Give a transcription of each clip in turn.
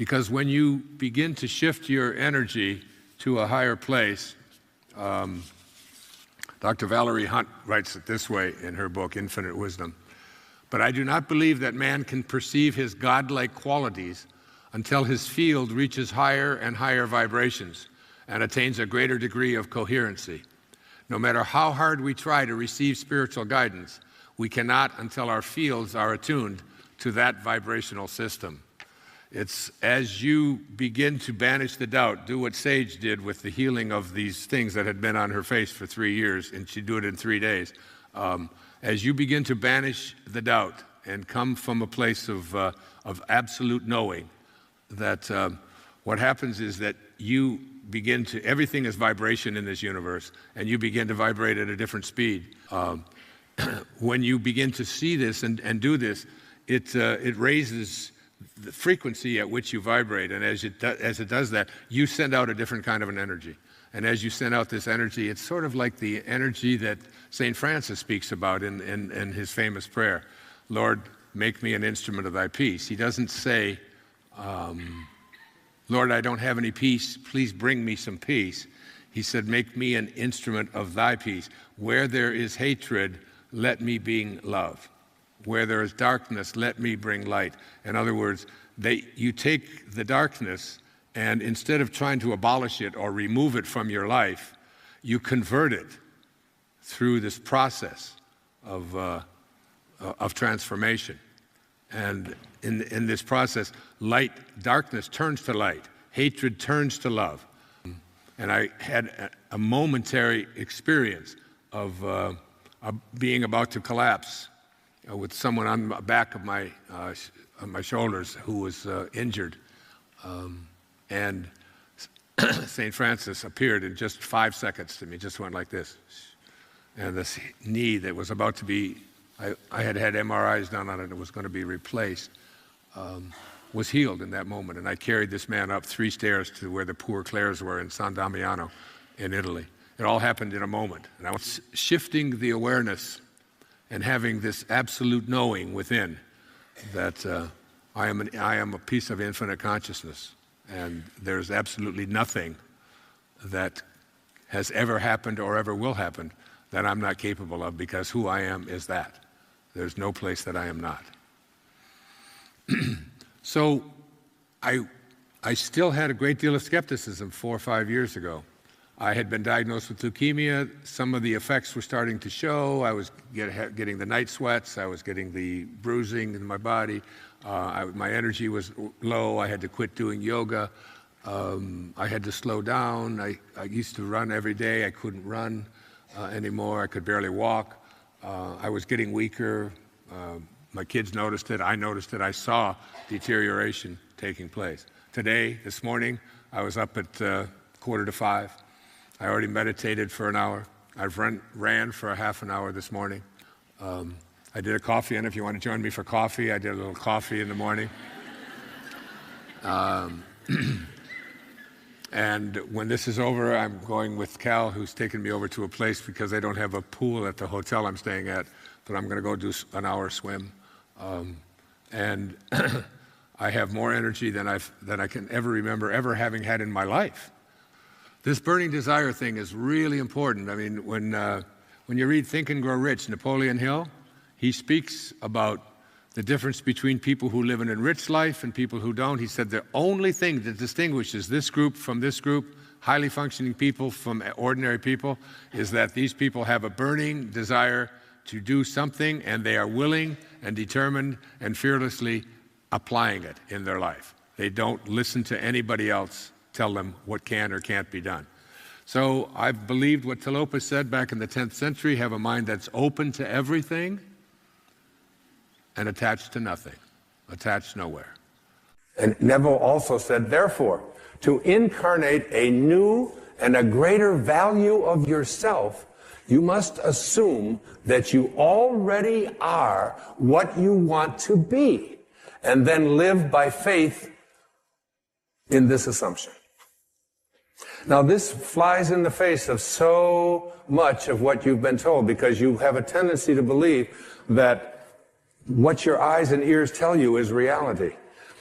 Because when you begin to shift your energy to a higher place, Dr. Valerie Hunt writes it this way in her book, Infinite Wisdom. But I do not believe that man can perceive his godlike qualities until his field reaches higher and higher vibrations and attains a greater degree of coherency. No matter how hard we try to receive spiritual guidance, we cannot until our fields are attuned to that vibrational system. It's as you begin to banish the doubt, do what Sage did with the healing of these things that had been on her face for 3 years, and she'd do it in 3 days. As you begin to banish the doubt and come from a place of absolute knowing, that what happens is that you begin to, everything is vibration in this universe, and you begin to vibrate at a different speed. When you begin to see this and do this, it raises the frequency at which you vibrate, and as it does that, you send out a different kind of an energy. And as you send out this energy, it's sort of like the energy that St. Francis speaks about in his famous prayer, Lord, make me an instrument of thy peace. He doesn't say, Lord, I don't have any peace, please bring me some peace. He said, make me an instrument of thy peace. Where there is hatred, let me bring love. Where there is darkness, let me bring light. In other words, you take the darkness, and instead of trying to abolish it or remove it from your life, you convert it through this process of transformation. And in this process, darkness turns to light, hatred turns to love. And I had a momentary experience of being about to collapse with someone on the back of my shoulders who was injured. And St. Francis appeared in just 5 seconds to me, just went like this. And this knee that was about to be, I had had MRIs done on it, it was going to be replaced, was healed in that moment. And I carried this man up 3 stairs to where the Poor Clares were in San Damiano in Italy. It all happened in a moment. And I was shifting the awareness and having this absolute knowing within that I am a piece of infinite consciousness, and there's absolutely nothing that has ever happened or ever will happen that I'm not capable of, because who I am is that. There's no place that I am not. So I still had a great deal of skepticism 4 or 5 years ago. I had been diagnosed with leukemia. Some of the effects were starting to show. I was getting the night sweats. I was getting the bruising in my body. My energy was low. I had to quit doing yoga. I had to slow down. I used to run every day. I couldn't run anymore. I could barely walk. I was getting weaker. My kids noticed it. I noticed it. I saw deterioration taking place. Today, this morning, I was up at 4:45. I already meditated for an hour. I've ran for a half an hour this morning. I did a coffee, and if you want to join me for coffee, I did a little coffee in the morning. And when this is over, I'm going with Cal, who's taken me over to a place because they don't have a pool at the hotel I'm staying at, but I'm going to go do an hour swim. And I have more energy than I can ever remember ever having had in my life. This burning desire thing is really important. I mean, when you read Think and Grow Rich, Napoleon Hill, he speaks about the difference between people who live an enriched life and people who don't. He said the only thing that distinguishes this group from this group, highly functioning people from ordinary people, is that these people have a burning desire to do something, and they are willing and determined and fearlessly applying it in their life. They don't listen to anybody else tell them what can or can't be done. So I've believed what Tilopa said back in the 10th century, have a mind that's open to everything and attached to nothing, attached nowhere. And Neville also said, therefore, to incarnate a new and a greater value of yourself, you must assume that you already are what you want to be, and then live by faith in this assumption. Now, this flies in the face of so much of what you've been told, because you have a tendency to believe that what your eyes and ears tell you is reality.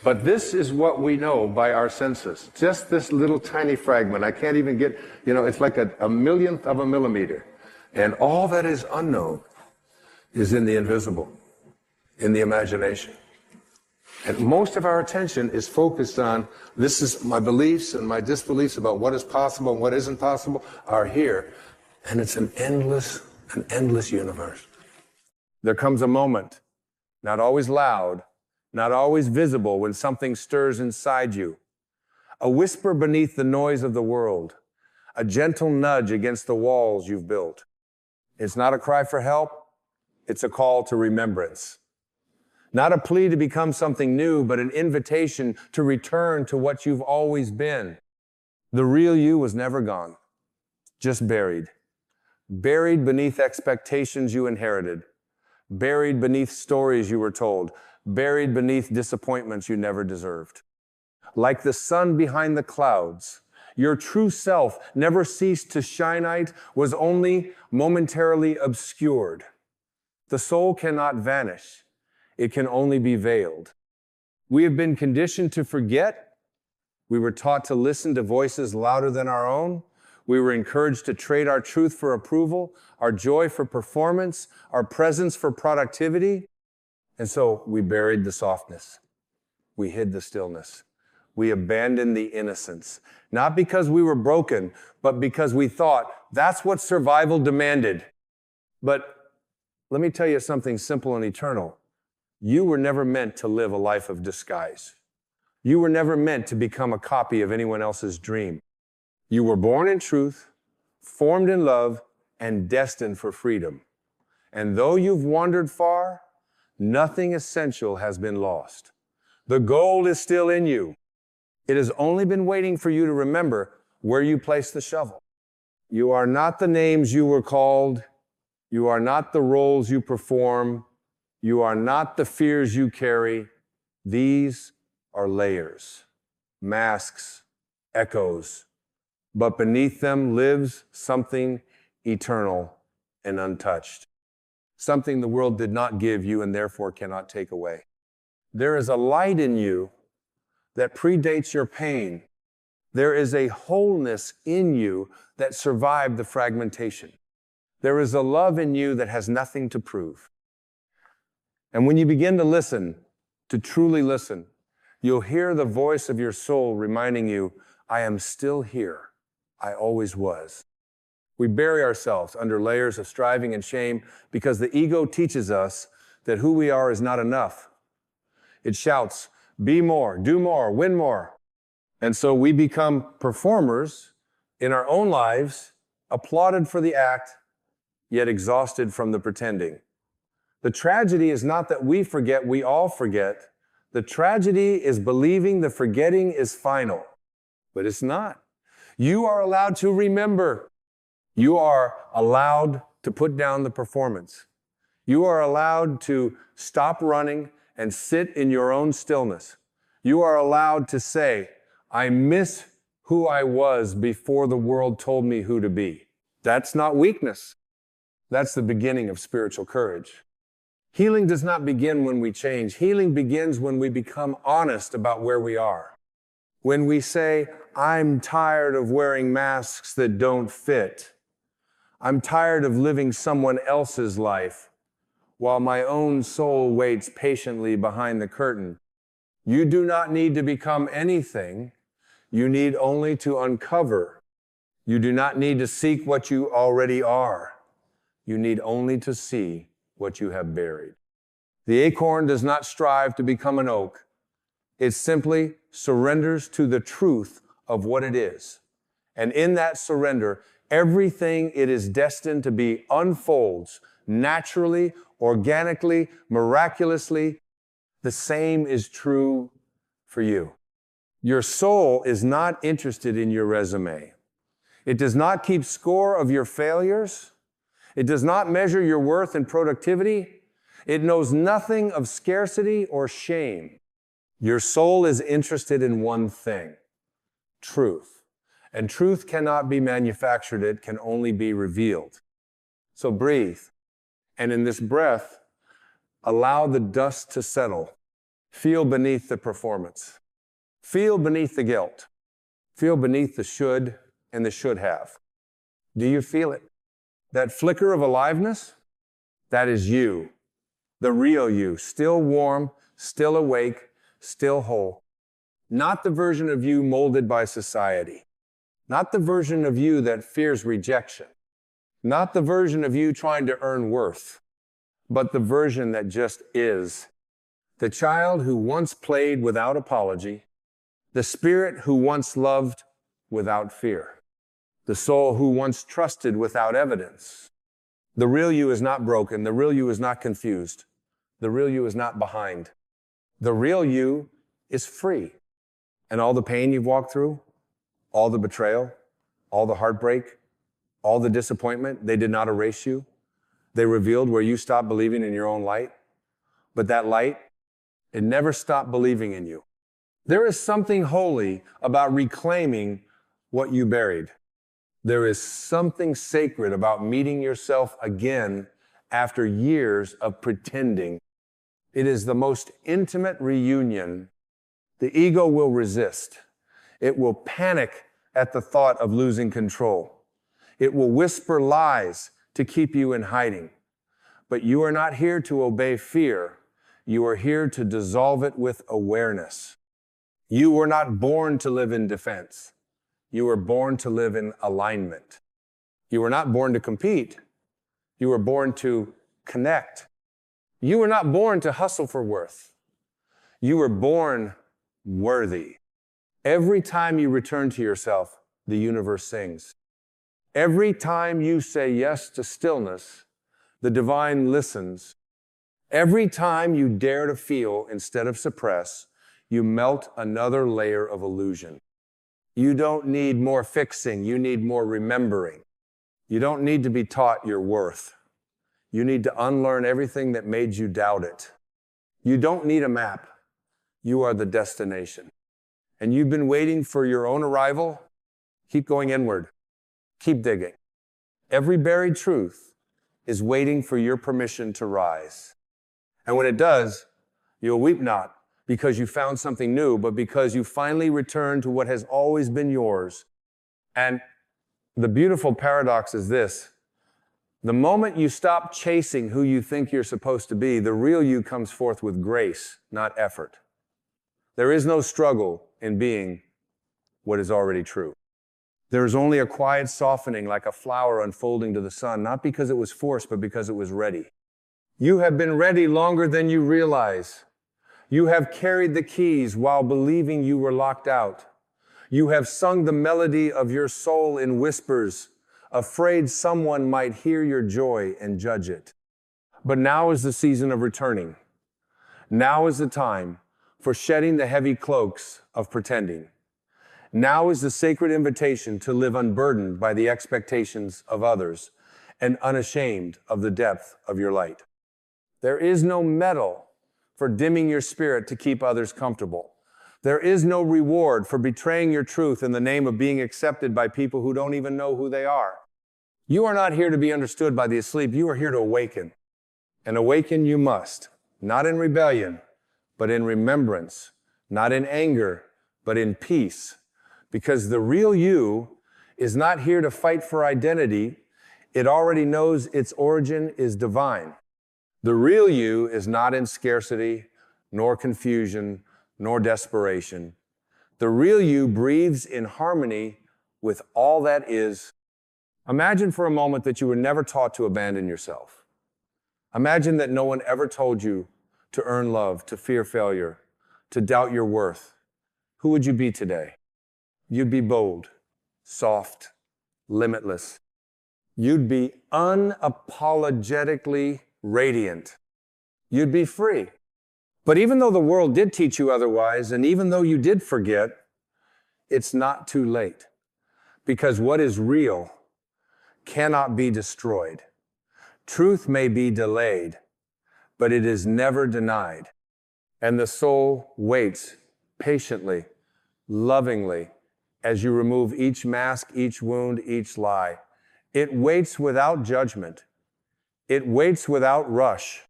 But this is what we know by our senses. Just this little tiny fragment. I can't even get, it's like a millionth of a millimeter. And all that is unknown is in the invisible, in the imagination. And most of our attention is focused on, this is my beliefs and my disbeliefs about what is possible and what isn't possible are here. And it's an endless universe. There comes a moment, not always loud, not always visible, when something stirs inside you. A whisper beneath the noise of the world, a gentle nudge against the walls you've built. It's not a cry for help, it's a call to remembrance. Not a plea to become something new, but an invitation to return to what you've always been. The real you was never gone, just buried. Buried beneath expectations you inherited. Buried beneath stories you were told. Buried beneath disappointments you never deserved. Like the sun behind the clouds, your true self never ceased to shine, was only momentarily obscured. The soul cannot vanish. It can only be veiled. We have been conditioned to forget. We were taught to listen to voices louder than our own. We were encouraged to trade our truth for approval, our joy for performance, our presence for productivity. And so we buried the softness. We hid the stillness. We abandoned the innocence. Not because we were broken, but because we thought that's what survival demanded. But let me tell you something simple and eternal. You were never meant to live a life of disguise. You were never meant to become a copy of anyone else's dream. You were born in truth, formed in love, and destined for freedom. And though you've wandered far, nothing essential has been lost. The gold is still in you. It has only been waiting for you to remember where you placed the shovel. You are not the names you were called. You are not the roles you perform. You are not the fears you carry. These are layers, masks, echoes. But beneath them lives something eternal and untouched. Something the world did not give you and therefore cannot take away. There is a light in you that predates your pain. There is a wholeness in you that survived the fragmentation. There is a love in you that has nothing to prove. And when you begin to listen, to truly listen, you'll hear the voice of your soul reminding you, I am still here. I always was. We bury ourselves under layers of striving and shame because the ego teaches us that who we are is not enough. It shouts, be more, do more, win more. And so we become performers in our own lives, applauded for the act, yet exhausted from the pretending. The tragedy is not that we forget, we all forget. The tragedy is believing the forgetting is final. But it's not. You are allowed to remember. You are allowed to put down the performance. You are allowed to stop running and sit in your own stillness. You are allowed to say, I miss who I was before the world told me who to be. That's not weakness. That's the beginning of spiritual courage. Healing does not begin when we change. Healing begins when we become honest about where we are. When we say, I'm tired of wearing masks that don't fit. I'm tired of living someone else's life while my own soul waits patiently behind the curtain. You do not need to become anything. You need only to uncover. You do not need to seek what you already are. You need only to see what you have buried. The acorn does not strive to become an oak. It simply surrenders to the truth of what it is. And in that surrender, everything it is destined to be unfolds naturally, organically, miraculously. The same is true for you. Your soul is not interested in your resume. It does not keep score of your failures. It does not measure your worth and productivity. It knows nothing of scarcity or shame. Your soul is interested in one thing, truth. And truth cannot be manufactured, it can only be revealed. So breathe, and in this breath, allow the dust to settle. Feel beneath the performance. Feel beneath the guilt. Feel beneath the should and the should have. Do you feel it? That flicker of aliveness? That is you, the real you, still warm, still awake, still whole. Not the version of you molded by society. Not the version of you that fears rejection. Not the version of you trying to earn worth, but the version that just is. The child who once played without apology, the spirit who once loved without fear, the soul who once trusted without evidence. The real you is not broken. The real you is not confused. The real you is not behind. The real you is free. And all the pain you've walked through, all the betrayal, all the heartbreak, all the disappointment, they did not erase you. They revealed where you stopped believing in your own light. But that light, it never stopped believing in you. There is something holy about reclaiming what you buried. There is something sacred about meeting yourself again after years of pretending. It is the most intimate reunion. The ego will resist. It will panic at the thought of losing control. It will whisper lies to keep you in hiding. But you are not here to obey fear. You are here to dissolve it with awareness. You were not born to live in defense. You were born to live in alignment. You were not born to compete. You were born to connect. You were not born to hustle for worth. You were born worthy. Every time you return to yourself, the universe sings. Every time you say yes to stillness, the divine listens. Every time you dare to feel instead of suppress, you melt another layer of illusion. You don't need more fixing. You need more remembering. You don't need to be taught your worth. You need to unlearn everything that made you doubt it. You don't need a map. You are the destination. And you've been waiting for your own arrival. Keep going inward. Keep digging. Every buried truth is waiting for your permission to rise. And when it does, you'll weep not because you found something new, but because you finally return to what has always been yours. And the beautiful paradox is this. The moment you stop chasing who you think you're supposed to be, the real you comes forth with grace, not effort. There is no struggle in being what is already true. There is only a quiet softening like a flower unfolding to the sun, not because it was forced, but because it was ready. You have been ready longer than you realize. You have carried the keys while believing you were locked out. You have sung the melody of your soul in whispers, afraid someone might hear your joy and judge it. But now is the season of returning. Now is the time for shedding the heavy cloaks of pretending. Now is the sacred invitation to live unburdened by the expectations of others and unashamed of the depth of your light. There is no medal for dimming your spirit to keep others comfortable. There is no reward for betraying your truth in the name of being accepted by people who don't even know who they are. You are not here to be understood by the asleep. You are here to awaken. And awaken you must, not in rebellion, but in remembrance, not in anger, but in peace. Because the real you is not here to fight for identity. It already knows its origin is divine. The real you is not in scarcity, nor confusion, nor desperation. The real you breathes in harmony with all that is. Imagine for a moment that you were never taught to abandon yourself. Imagine that no one ever told you to earn love, to fear failure, to doubt your worth. Who would you be today? You'd be bold, soft, limitless. You'd be unapologetically radiant. You'd be free. But even though the world did teach you otherwise, and even though you did forget, it's not too late. Because what is real cannot be destroyed. Truth may be delayed, but it is never denied. And the soul waits patiently, lovingly, as you remove each mask, each wound, each lie. It waits without judgment. It waits without rush.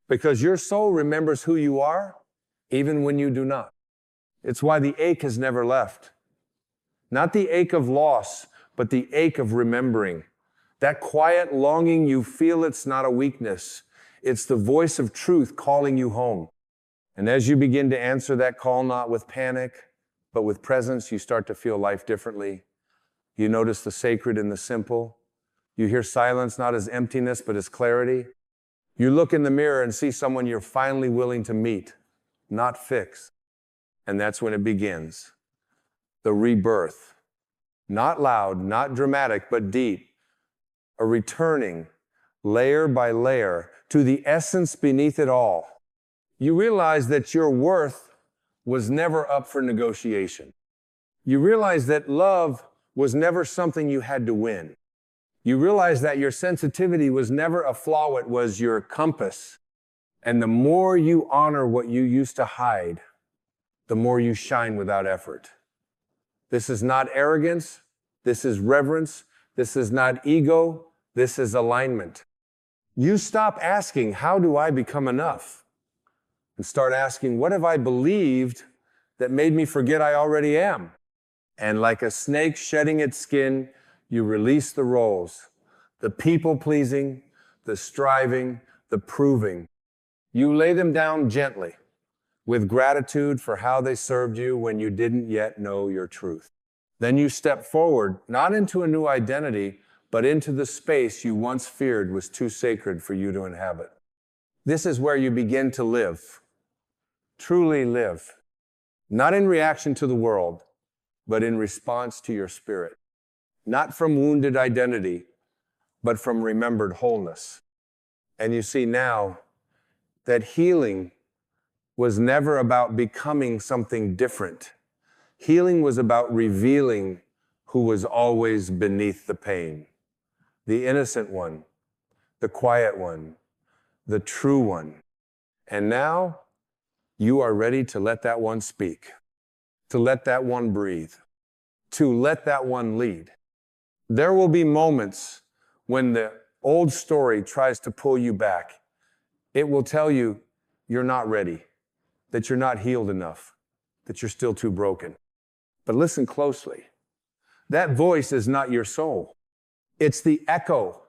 Because your soul remembers who you are even when you do not. It's why the ache has never left. Not the ache of loss, but the ache of remembering. That quiet longing, you feel it's not a weakness. It's the voice of truth calling you home. And as you begin to answer that call, not with panic, but with presence, you start to feel life differently. You notice the sacred in the simple. You hear silence not as emptiness, but as clarity. You look in the mirror and see someone you're finally willing to meet, not fix. And that's when it begins. The rebirth. Not loud, not dramatic, but deep. A returning, layer by layer, to the essence beneath it all. You realize that your worth was never up for negotiation. You realize that love was never something you had to win. You realize that your sensitivity was never a flaw, it was your compass. And the more you honor what you used to hide, the more you shine without effort. This is not arrogance. This is reverence. This is not ego. This is alignment. You stop asking, how do I become enough? And start asking, what have I believed that made me forget I already am? And like a snake shedding its skin, you release the roles, the people-pleasing, the striving, the proving. You lay them down gently, with gratitude for how they served you when you didn't yet know your truth. Then you step forward, not into a new identity, but into the space you once feared was too sacred for you to inhabit. This is where you begin to live, truly live, not in reaction to the world, but in response to your spirit. Not from wounded identity, but from remembered wholeness. And you see now that healing was never about becoming something different. Healing was about revealing who was always beneath the pain. The innocent one, the quiet one, the true one. And now you are ready to let that one speak, to let that one breathe, to let that one lead. There will be moments when the old story tries to pull you back. It will tell you you're not ready, that you're not healed enough, that you're still too broken. But listen closely. That voice is not your soul. It's the echo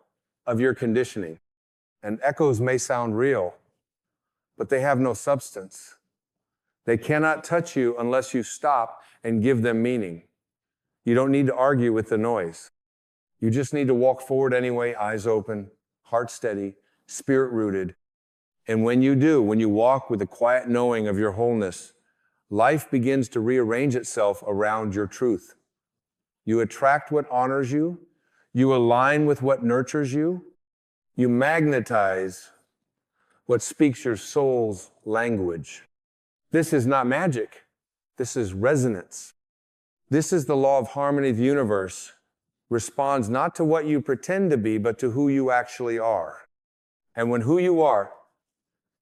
of your conditioning. And echoes may sound real, but they have no substance. They cannot touch you unless you stop and give them meaning. You don't need to argue with the noise. You just need to walk forward anyway, eyes open, heart steady, spirit rooted. And when you do, when you walk with the quiet knowing of your wholeness, life begins to rearrange itself around your truth. You attract what honors you. You align with what nurtures you. You magnetize what speaks your soul's language. This is not magic. This is resonance. This is the law of harmony. The universe responds not to what you pretend to be, but to who you actually are. And when who you are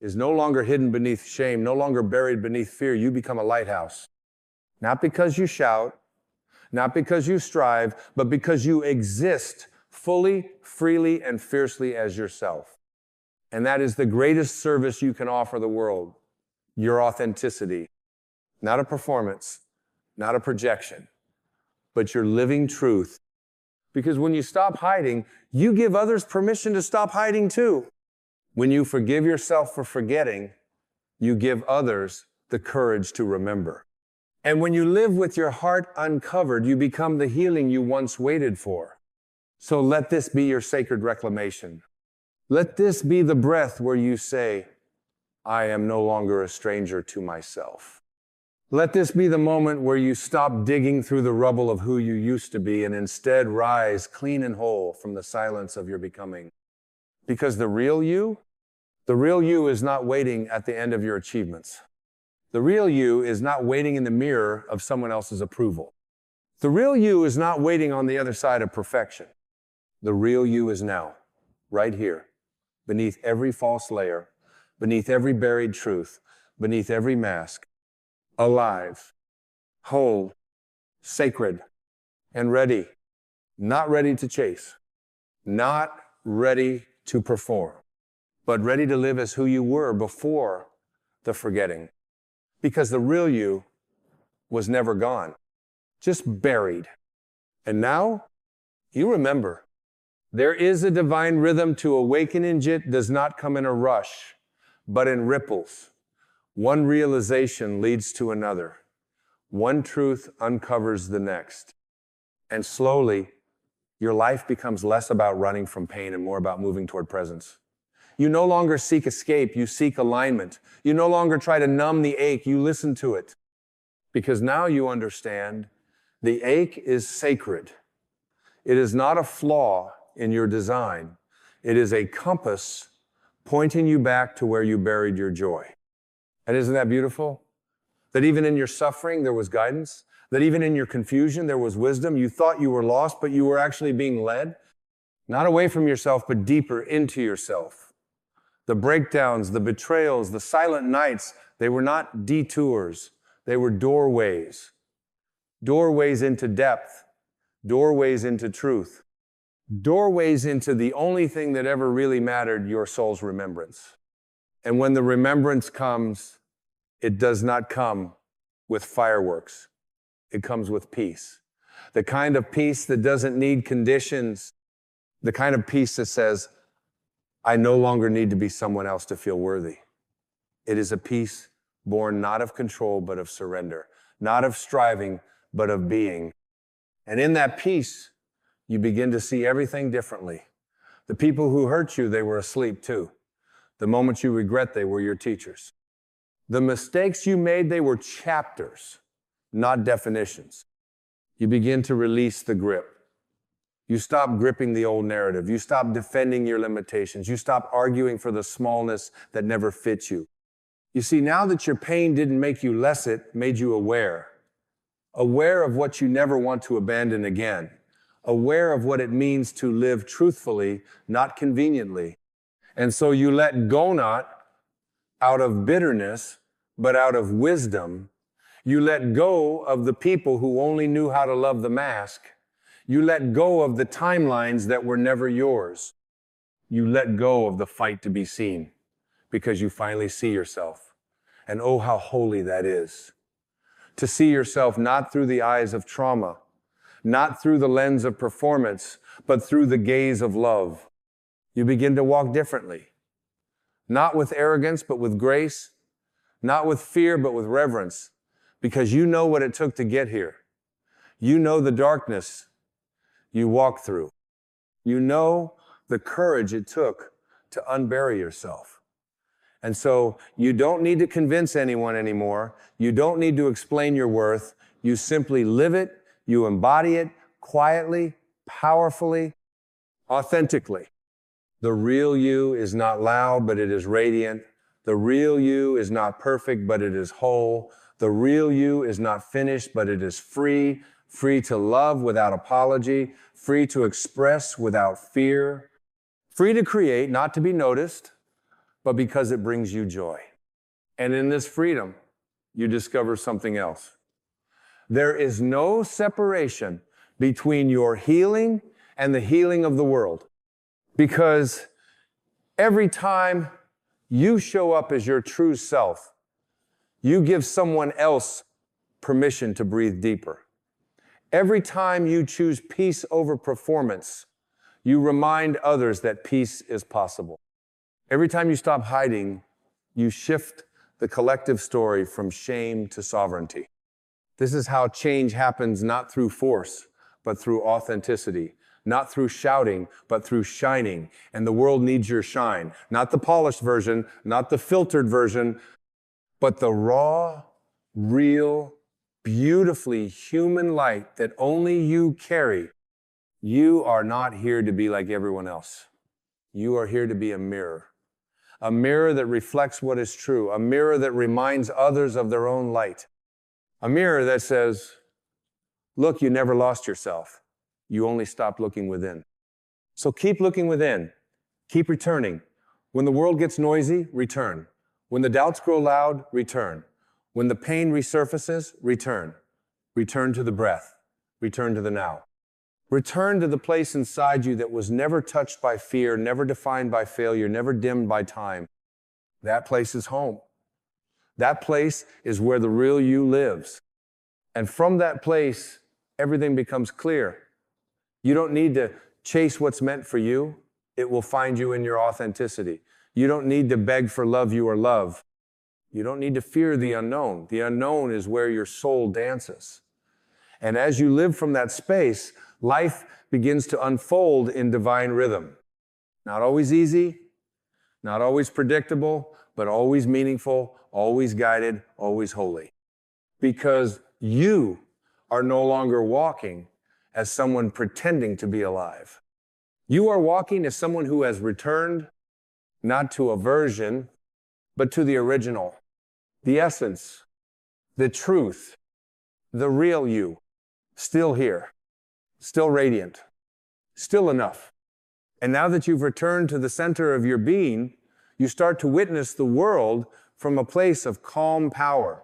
is no longer hidden beneath shame, no longer buried beneath fear, you become a lighthouse. Not because you shout, not because you strive, but because you exist fully, freely, and fiercely as yourself. And that is the greatest service you can offer the world, your authenticity. Not a performance, not a projection, but your living truth. Because when you stop hiding, you give others permission to stop hiding too. When you forgive yourself for forgetting, you give others the courage to remember. And when you live with your heart uncovered, you become the healing you once waited for. So let this be your sacred reclamation. Let this be the breath where you say, I am no longer a stranger to myself. Let this be the moment where you stop digging through the rubble of who you used to be and instead rise clean and whole from the silence of your becoming. Because the real you is not waiting at the end of your achievements. The real you is not waiting in the mirror of someone else's approval. The real you is not waiting on the other side of perfection. The real you is now, right here, beneath every false layer, beneath every buried truth, beneath every mask, alive, whole, sacred, and ready. Not ready to chase, not ready to perform, but ready to live as who you were before the forgetting. because the real you was never gone, just buried. And now, you remember, there is a divine rhythm to awakening. It does not come in a rush, but in ripples. One realization leads to another. One truth uncovers the next. And slowly, your life becomes less about running from pain and more about moving toward presence. You no longer seek escape, you seek alignment. You no longer try to numb the ache, you listen to it. Because now you understand the ache is sacred. It is not a flaw in your design. It is a compass pointing you back to where you buried your joy. And isn't that beautiful? That even in your suffering, there was guidance. That even in your confusion, there was wisdom. You thought you were lost, but you were actually being led. Not away from yourself, but deeper into yourself. The breakdowns, the betrayals, the silent nights, they were not detours. They were doorways. Doorways into depth. Doorways into truth. Doorways into the only thing that ever really mattered, your soul's remembrance. And when the remembrance comes, it does not come with fireworks. It comes with peace. The kind of peace that doesn't need conditions. The kind of peace that says, I no longer need to be someone else to feel worthy. It is a peace born not of control, but of surrender. Not of striving, but of being. And in that peace, you begin to see everything differently. The people who hurt you, they were asleep too. The moments you regret, they were your teachers. The mistakes you made, they were chapters, not definitions. You begin to release the grip. You stop gripping the old narrative. You stop defending your limitations. You stop arguing for the smallness that never fits you. You see, now that your pain didn't make you less, it made you aware. Aware of what you never want to abandon again. Aware of what it means to live truthfully, not conveniently. And so you let go not out of bitterness, but out of wisdom. You let go of the people who only knew how to love the mask. You let go of the timelines that were never yours. You let go of the fight to be seen because you finally see yourself. And oh, how holy that is. To see yourself not through the eyes of trauma, not through the lens of performance, but through the gaze of love. You begin to walk differently. Not with arrogance, but with grace. Not with fear, but with reverence. Because you know what it took to get here. You know the darkness you walked through. You know the courage it took to unbury yourself. And so you don't need to convince anyone anymore. You don't need to explain your worth. You simply live it. You embody it quietly, powerfully, authentically. The real you is not loud, but it is radiant. The real you is not perfect, but it is whole. The real you is not finished, but it is free. Free to love without apology. Free to express without fear. Free to create, not to be noticed, but because it brings you joy. And in this freedom, you discover something else. There is no separation between your healing and the healing of the world. Because every time you show up as your true self, you give someone else permission to breathe deeper. Every time you choose peace over performance, you remind others that peace is possible. Every time you stop hiding, you shift the collective story from shame to sovereignty. This is how change happens, not through force, but through authenticity. Not through shouting, but through shining. And the world needs your shine. Not the polished version, not the filtered version, but the raw, real, beautifully human light that only you carry. You are not here to be like everyone else. You are here to be a mirror. A mirror that reflects what is true. A mirror that reminds others of their own light. A mirror that says, look, you never lost yourself. You only stopped looking within. So keep looking within. Keep returning. When the world gets noisy, return. When the doubts grow loud, return. When the pain resurfaces, return. Return to the breath. Return to the now. Return to the place inside you that was never touched by fear, never defined by failure, never dimmed by time. That place is home. That place is where the real you lives. And from that place, everything becomes clear. You don't need to chase what's meant for you. It will find you in your authenticity. You don't need to beg for love you are love. You don't need to fear the unknown. The unknown is where your soul dances. And as you live from that space, life begins to unfold in divine rhythm. Not always easy, not always predictable, but always meaningful, always guided, always holy. Because you are no longer walking as someone pretending to be alive. You are walking as someone who has returned, not to a version, but to the original, the essence, the truth, the real you, still here, still radiant, still enough. And now that you've returned to the center of your being, you start to witness the world from a place of calm power,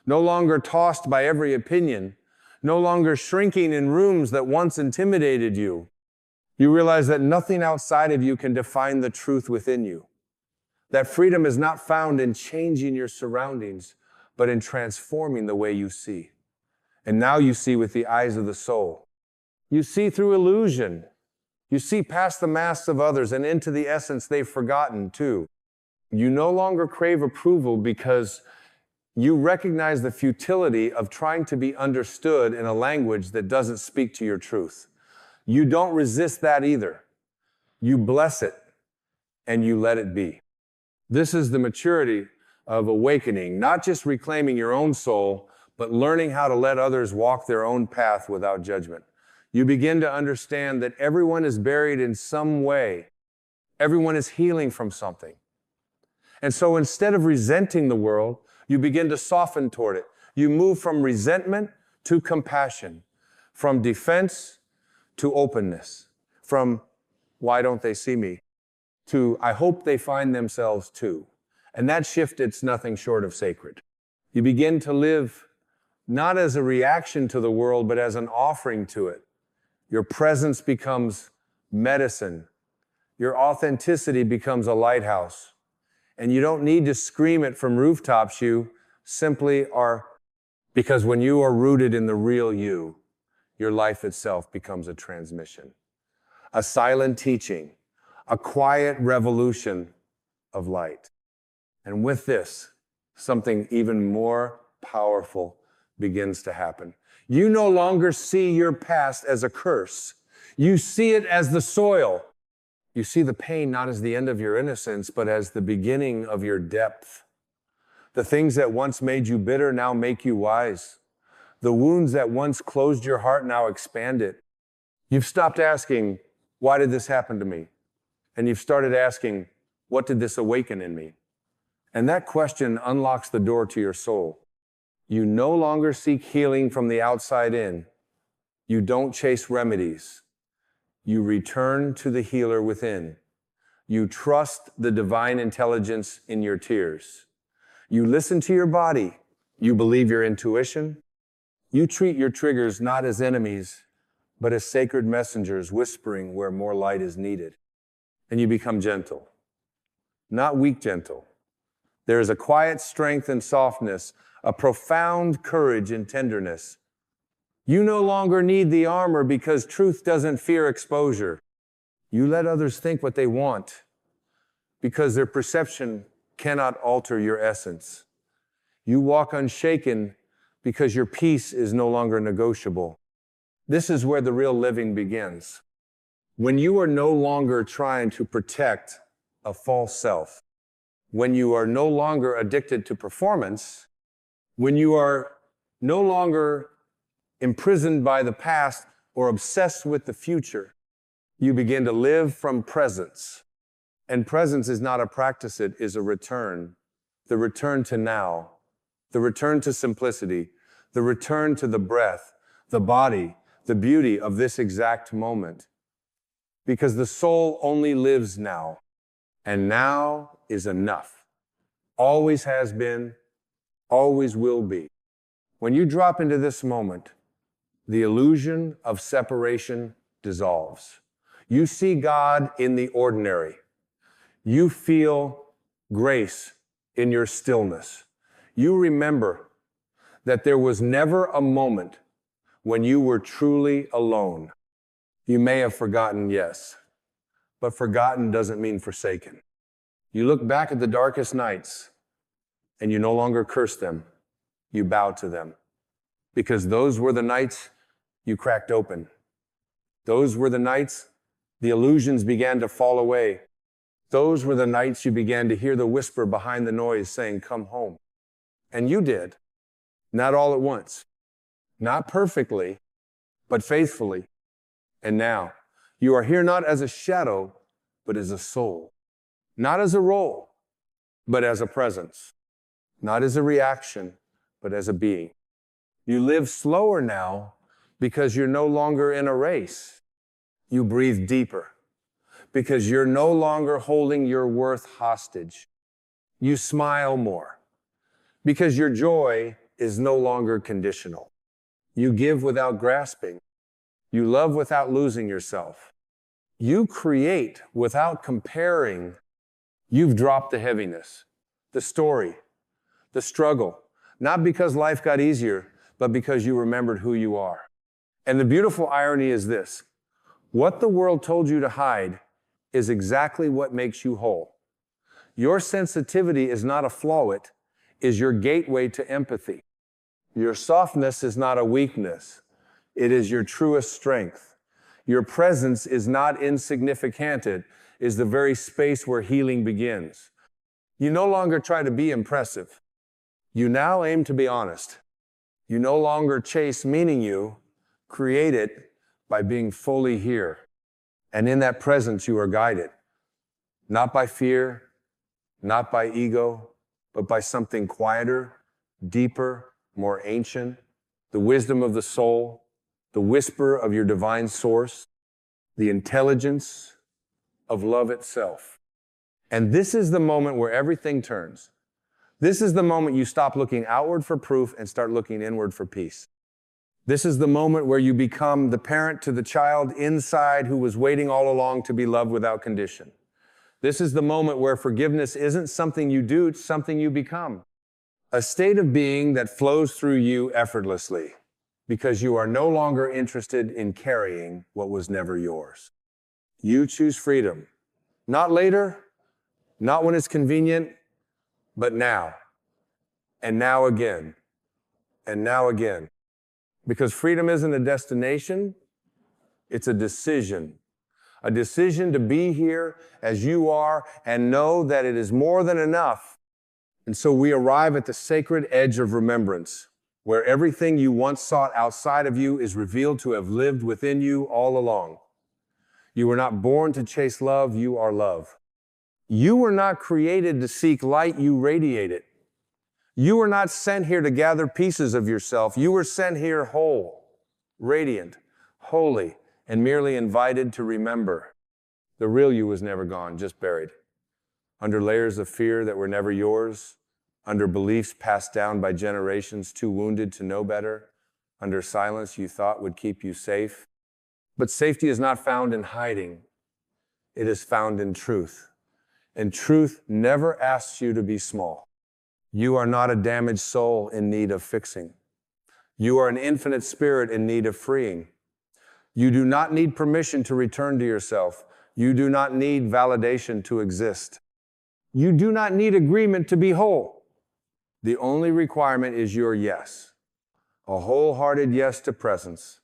no longer tossed by every opinion, no longer shrinking in rooms that once intimidated you. You realize that nothing outside of you can define the truth within you. That freedom is not found in changing your surroundings, but in transforming the way you see. And now you see with the eyes of the soul. You see through illusion. You see past the masks of others and into the essence they've forgotten too. You no longer crave approval because you recognize the futility of trying to be understood in a language that doesn't speak to your truth. You don't resist that either. You bless it and you let it be. This is the maturity of awakening, not just reclaiming your own soul, but learning how to let others walk their own path without judgment. You begin to understand that everyone is buried in some way. Everyone is healing from something. And so instead of resenting the world, you begin to soften toward it. You move from resentment to compassion, from defense to openness, from why don't they see me to I hope they find themselves too. And that shift, it's nothing short of sacred. You begin to live not as a reaction to the world, but as an offering to it. Your presence becomes medicine. Your authenticity becomes a lighthouse. And you don't need to scream it from rooftops. You simply are, because when you are rooted in the real you, your life itself becomes a transmission, a silent teaching, a quiet revolution of light. And with this, something even more powerful begins to happen. You no longer see your past as a curse. You see it as the soil. You see the pain not as the end of your innocence, but as the beginning of your depth. The things that once made you bitter now make you wise. The wounds that once closed your heart now expand it. You've stopped asking, why did this happen to me? And you've started asking, what did this awaken in me? And that question unlocks the door to your soul. You no longer seek healing from the outside in. You don't chase remedies. You return to the healer within. You trust the divine intelligence in your tears. You listen to your body. You believe your intuition. You treat your triggers not as enemies, but as sacred messengers whispering where more light is needed. And you become gentle, not weak gentle. There is a quiet strength and softness, a profound courage and tenderness. You no longer need the armor because truth doesn't fear exposure. You let others think what they want because their perception cannot alter your essence. You walk unshaken because your peace is no longer negotiable. This is where the real living begins. When you are no longer trying to protect a false self, when you are no longer addicted to performance, when you are no longer imprisoned by the past or obsessed with the future, you begin to live from presence. And presence is not a practice, it is a return. The return to now, the return to simplicity, the return to the breath, the body, the beauty of this exact moment. Because the soul only lives now, and now is enough. Always has been, always will be. When you drop into this moment, the illusion of separation dissolves. You see God in the ordinary. You feel grace in your stillness. you remember that there was never a moment when you were truly alone. You may have forgotten, yes, but forgotten doesn't mean forsaken. You look back at the darkest nights and you no longer curse them, you bow to them. Because those were the nights you cracked open. Those were the nights the illusions began to fall away. Those were the nights you began to hear the whisper behind the noise saying, "Come home." And you did. Not all at once. Not perfectly, but faithfully. And now, you are here not as a shadow, but as a soul. Not as a role, but as a presence. Not as a reaction, but as a being. You live slower now because you're no longer in a race. You breathe deeper because you're no longer holding your worth hostage. You smile more because your joy is no longer conditional. You give without grasping. You love without losing yourself. You create without comparing. You've dropped the heaviness, the story, the struggle, not because life got easier, but because you remembered who you are. And the beautiful irony is this: what the world told you to hide is exactly what makes you whole. Your sensitivity is not a flaw, it is your gateway to empathy. Your softness is not a weakness, it is your truest strength. Your presence is not insignificant, it is the very space where healing begins. You no longer try to be impressive. You now aim to be honest. You no longer chase meaning, you create it by being fully here. And in that presence, you are guided, not by fear, not by ego, but by something quieter, deeper, more ancient, the wisdom of the soul, the whisper of your divine source, the intelligence of love itself. And this is the moment where everything turns. This is the moment you stop looking outward for proof and start looking inward for peace. This is the moment where you become the parent to the child inside who was waiting all along to be loved without condition. This is the moment where forgiveness isn't something you do, it's something you become. A state of being that flows through you effortlessly because you are no longer interested in carrying what was never yours. You choose freedom. Not later, not when it's convenient, but now. And now again. And now again. Because freedom isn't a destination, it's a decision. A decision to be here as you are and know that it is more than enough. And so we arrive at the sacred edge of remembrance, where everything you once sought outside of you is revealed to have lived within you all along. You were not born to chase love, you are love. You were not created to seek light, you radiate it. You were not sent here to gather pieces of yourself. You were sent here whole, radiant, holy, and merely invited to remember. The real you was never gone, just buried. Under layers of fear that were never yours, under beliefs passed down by generations too wounded to know better, under silence you thought would keep you safe. But safety is not found in hiding. It is found in truth. And truth never asks you to be small. You are not a damaged soul in need of fixing. You are an infinite spirit in need of freeing. You do not need permission to return to yourself. You do not need validation to exist. You do not need agreement to be whole. The only requirement is your yes. A wholehearted yes to presence.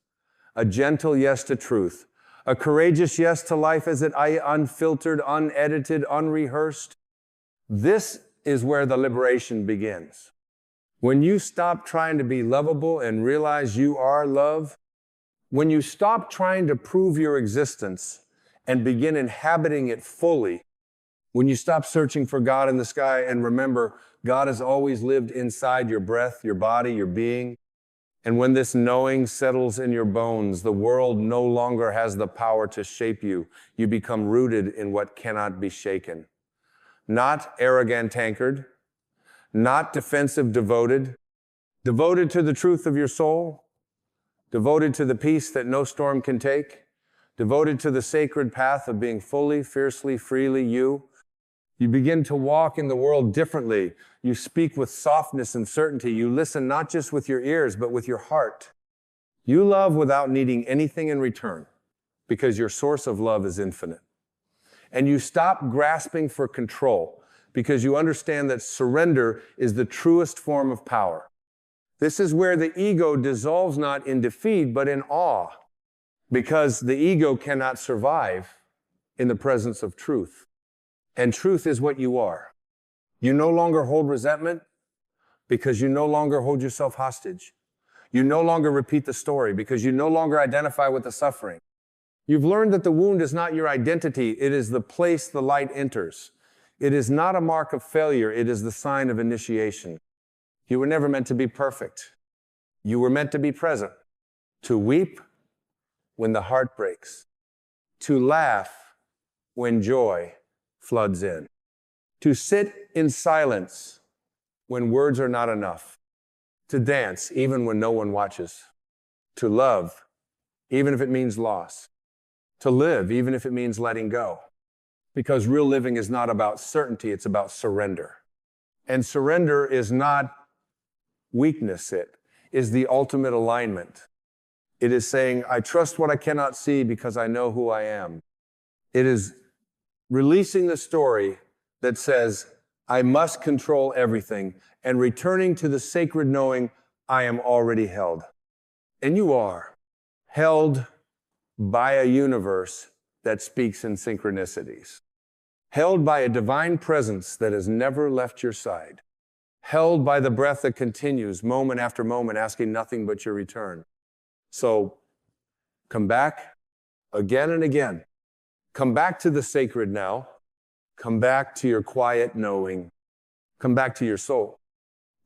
A gentle yes to truth. A courageous yes to life as it unfiltered, unedited, unrehearsed. This is where the liberation begins. When you stop trying to be lovable and realize you are love, when you stop trying to prove your existence and begin inhabiting it fully, when you stop searching for God in the sky and remember God has always lived inside your breath, your body, your being, and when this knowing settles in your bones, the world no longer has the power to shape you. You become rooted in what cannot be shaken. Not arrogant anchored, not defensive devoted, devoted to the truth of your soul, devoted to the peace that no storm can take, devoted to the sacred path of being fully, fiercely, freely you. You begin to walk in the world differently. You speak with softness and certainty. You listen not just with your ears, but with your heart. You love without needing anything in return because your source of love is infinite. And you stop grasping for control because you understand that surrender is the truest form of power. This is where the ego dissolves not in defeat, but in awe, because the ego cannot survive in the presence of truth. And truth is what you are. You no longer hold resentment because you no longer hold yourself hostage. You no longer repeat the story because you no longer identify with the suffering. You've learned that the wound is not your identity. It is the place the light enters. It is not a mark of failure. It is the sign of initiation. You were never meant to be perfect. You were meant to be present, to weep when the heart breaks, to laugh when joy floods in, to sit in silence when words are not enough, to dance even when no one watches, to love even if it means loss, to live even if it means letting go. Because real living is not about certainty, it's about surrender. And surrender is not weakness, it is the ultimate alignment. It is saying, I trust what I cannot see because I know who I am. It is releasing the story that says, I must control everything, and returning to the sacred knowing I am already held. And you are held by a universe that speaks in synchronicities, held by a divine presence that has never left your side, held by the breath that continues moment after moment, asking nothing but your return. So come back again and again. Come back to the sacred now. Come back to your quiet knowing. Come back to your soul.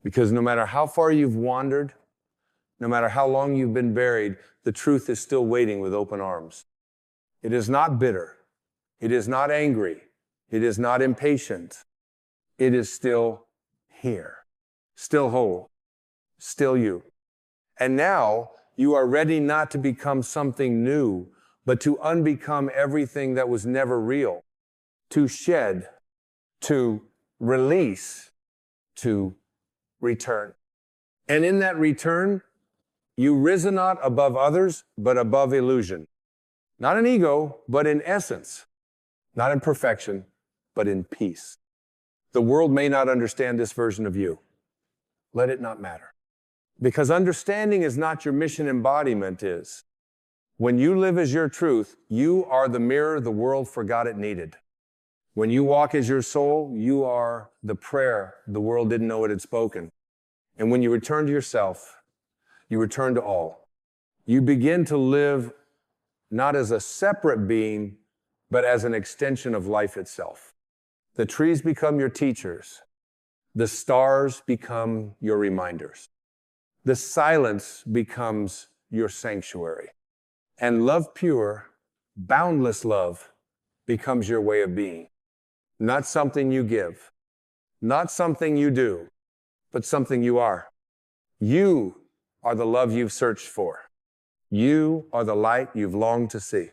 Because no matter how far you've wandered, no matter how long you've been buried, the truth is still waiting with open arms. It is not bitter. It is not angry. It is not impatient. It is still here, still whole, still you. And now you are ready not to become something new, but to unbecome everything that was never real, to shed, to release, to return. And in that return, you risen not above others, but above illusion. Not in ego, but in essence. Not in perfection, but in peace. The world may not understand this version of you. Let it not matter. Because understanding is not your mission, embodiment is. When you live as your truth, you are the mirror the world forgot it needed. When you walk as your soul, you are the prayer the world didn't know it had spoken. And when you return to yourself, you return to all. You begin to live not as a separate being, but as an extension of life itself. The trees become your teachers. The stars become your reminders. The silence becomes your sanctuary. And love pure, boundless love becomes your way of being. Not something you give, not something you do, but something you are. You are the love you've searched for. You are the light you've longed to see.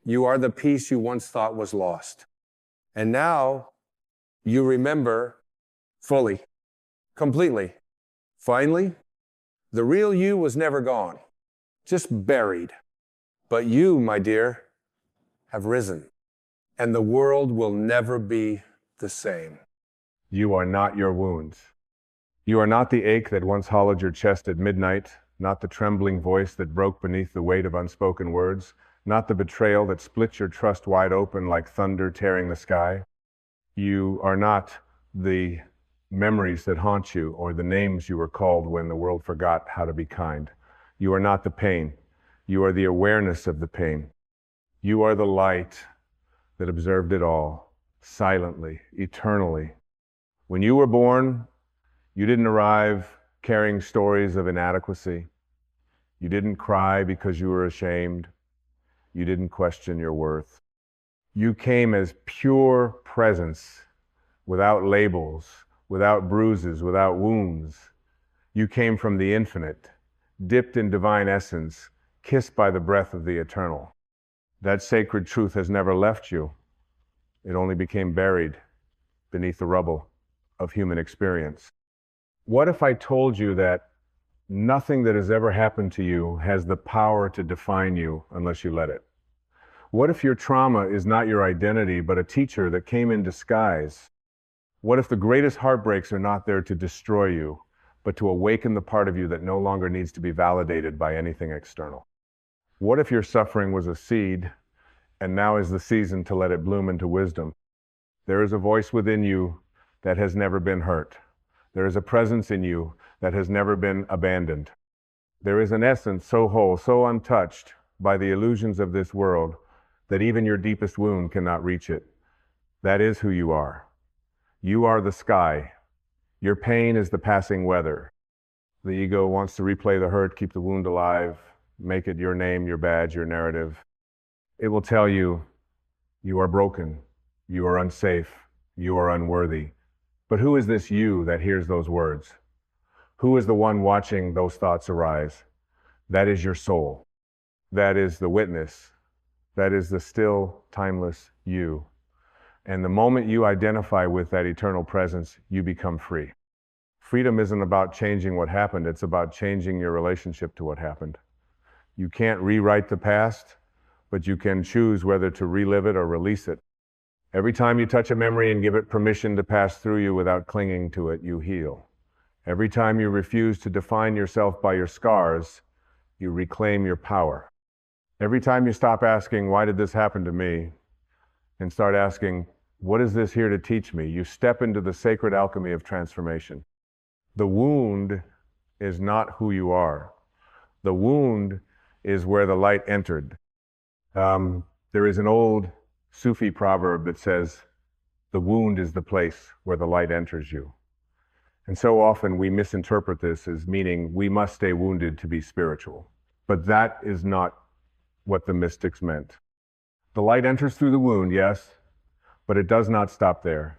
You are the peace you once thought was lost. And now you remember fully, completely. Finally, the real you was never gone, just buried. But you, my dear, have risen, and the world will never be the same. You are not your wounds. You are not the ache that once hollowed your chest at midnight, not the trembling voice that broke beneath the weight of unspoken words, not the betrayal that split your trust wide open like thunder tearing the sky. You are not the memories that haunt you or the names you were called when the world forgot how to be kind. You are not the pain. You are the awareness of the pain. You are the light that observed it all, silently, eternally. When you were born, you didn't arrive carrying stories of inadequacy. You didn't cry because you were ashamed. You didn't question your worth. You came as pure presence, without labels, without bruises, without wounds. You came from the infinite, dipped in divine essence, kissed by the breath of the eternal. That sacred truth has never left you. It only became buried beneath the rubble of human experience. What if I told you that nothing that has ever happened to you has the power to define you unless you let it? What if your trauma is not your identity, but a teacher that came in disguise? What if the greatest heartbreaks are not there to destroy you, but to awaken the part of you that no longer needs to be validated by anything external? What if your suffering was a seed, and now is the season to let it bloom into wisdom? There is a voice within you that has never been hurt. There is a presence in you that has never been abandoned. There is an essence so whole, so untouched by the illusions of this world, that even your deepest wound cannot reach it. That is who you are. You are the sky. Your pain is the passing weather. The ego wants to replay the hurt, keep the wound alive, make it your name, your badge, your narrative. It will tell you, you are broken, you are unsafe, you are unworthy. But who is this you that hears those words? Who is the one watching those thoughts arise? That is your soul. That is the witness. That is the still, timeless you. And the moment you identify with that eternal presence, you become free. Freedom isn't about changing what happened, it's about changing your relationship to what happened. You can't rewrite the past, but you can choose whether to relive it or release it. Every time you touch a memory and give it permission to pass through you without clinging to it, you heal. Every time you refuse to define yourself by your scars, you reclaim your power. Every time you stop asking, why did this happen to me? And start asking, what is this here to teach me? You step into the sacred alchemy of transformation. The wound is not who you are. The wound is where the light entered. There is an old Sufi proverb that says, the wound is the place where the light enters you. And so often we misinterpret this as meaning we must stay wounded to be spiritual. But that is not what the mystics meant. The light enters through the wound, yes, but it does not stop there.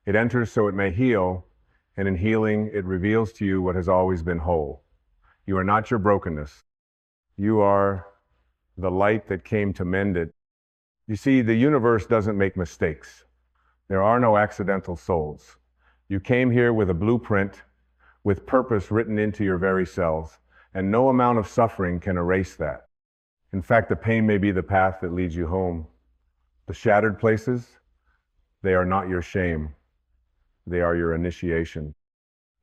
It enters so it may heal, and in healing, it reveals to you what has always been whole. You are not your brokenness. You are the light that came to mend it. You see, the universe doesn't make mistakes. There are no accidental souls. You came here with a blueprint, with purpose written into your very cells, and no amount of suffering can erase that. In fact, the pain may be the path that leads you home. The shattered places, they are not your shame. They are your initiation.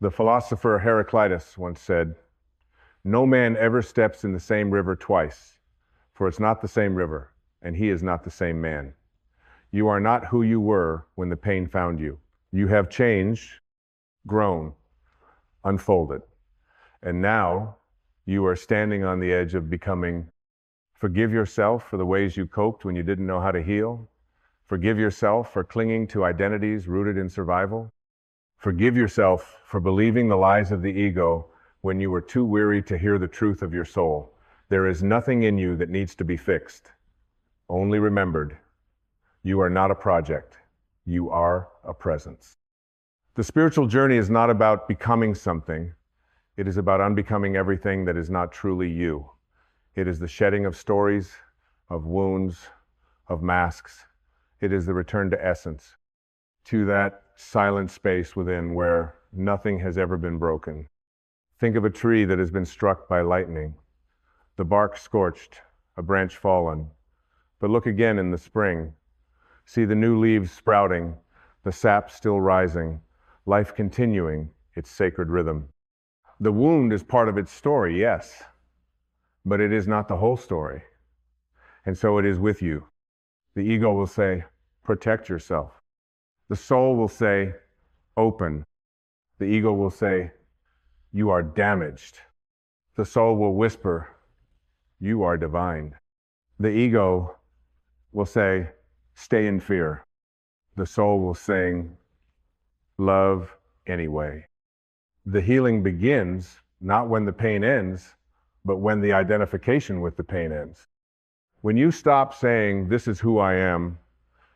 The philosopher Heraclitus once said, no man ever steps in the same river twice, for it's not the same river, and he is not the same man. You are not who you were when the pain found you. You have changed, grown, unfolded, and now you are standing on the edge of becoming. Forgive yourself for the ways you coped when you didn't know how to heal. Forgive yourself for clinging to identities rooted in survival. Forgive yourself for believing the lies of the ego when you were too weary to hear the truth of your soul. There is nothing in you that needs to be fixed, only remembered. You are not a project. You are a presence. The spiritual journey is not about becoming something. It is about unbecoming everything that is not truly you. It is the shedding of stories, of wounds, of masks. It is the return to essence, to that silent space within where nothing has ever been broken. Think of a tree that has been struck by lightning, the bark scorched, a branch fallen. But look again in the spring. See the new leaves sprouting, the sap still rising, life continuing its sacred rhythm. The wound is part of its story, yes, but it is not the whole story. And so it is with you. The ego will say, protect yourself. The soul will say, open. The ego will say, you are damaged. The soul will whisper, you are divine. The ego will say, stay in fear. The soul will sing, love anyway. The healing begins not when the pain ends, but when the identification with the pain ends. When you stop saying, this is who I am,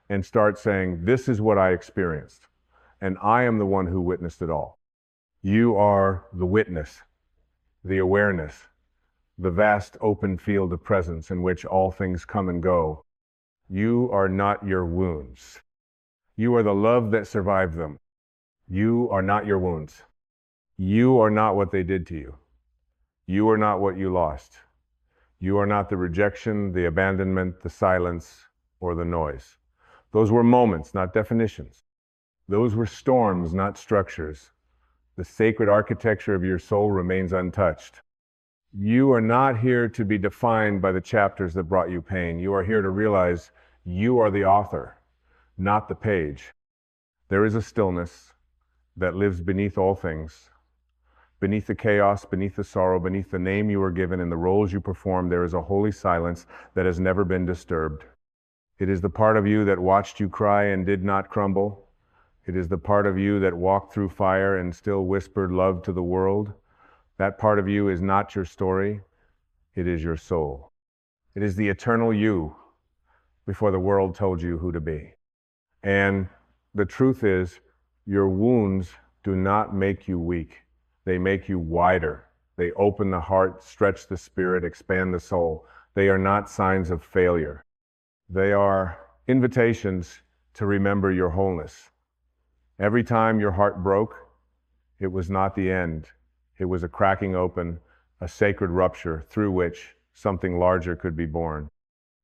and start saying, this is what I experienced, and I am the one who witnessed it all. You are the witness, the awareness, the vast open field of presence in which all things come and go. You are not your wounds. You are the love that survived them. You are not your wounds. You are not what they did to you. You are not what you lost. You are not the rejection, the abandonment, the silence, or the noise. Those were moments, not definitions. Those were storms, not structures. The sacred architecture of your soul remains untouched. You are not here to be defined by the chapters that brought you pain. You are here to realize you are the author, not the page. There is a stillness that lives beneath all things. Beneath the chaos, beneath the sorrow, beneath the name you were given and the roles you perform, there is a holy silence that has never been disturbed. It is the part of you that watched you cry and did not crumble. It is the part of you that walked through fire and still whispered love to the world. That part of you is not your story. It is your soul. It is the eternal you before the world told you who to be. And the truth is, your wounds do not make you weak. They make you wider. They open the heart, stretch the spirit, expand the soul. They are not signs of failure. They are invitations to remember your wholeness. Every time your heart broke, it was not the end. It was a cracking open, a sacred rupture through which something larger could be born.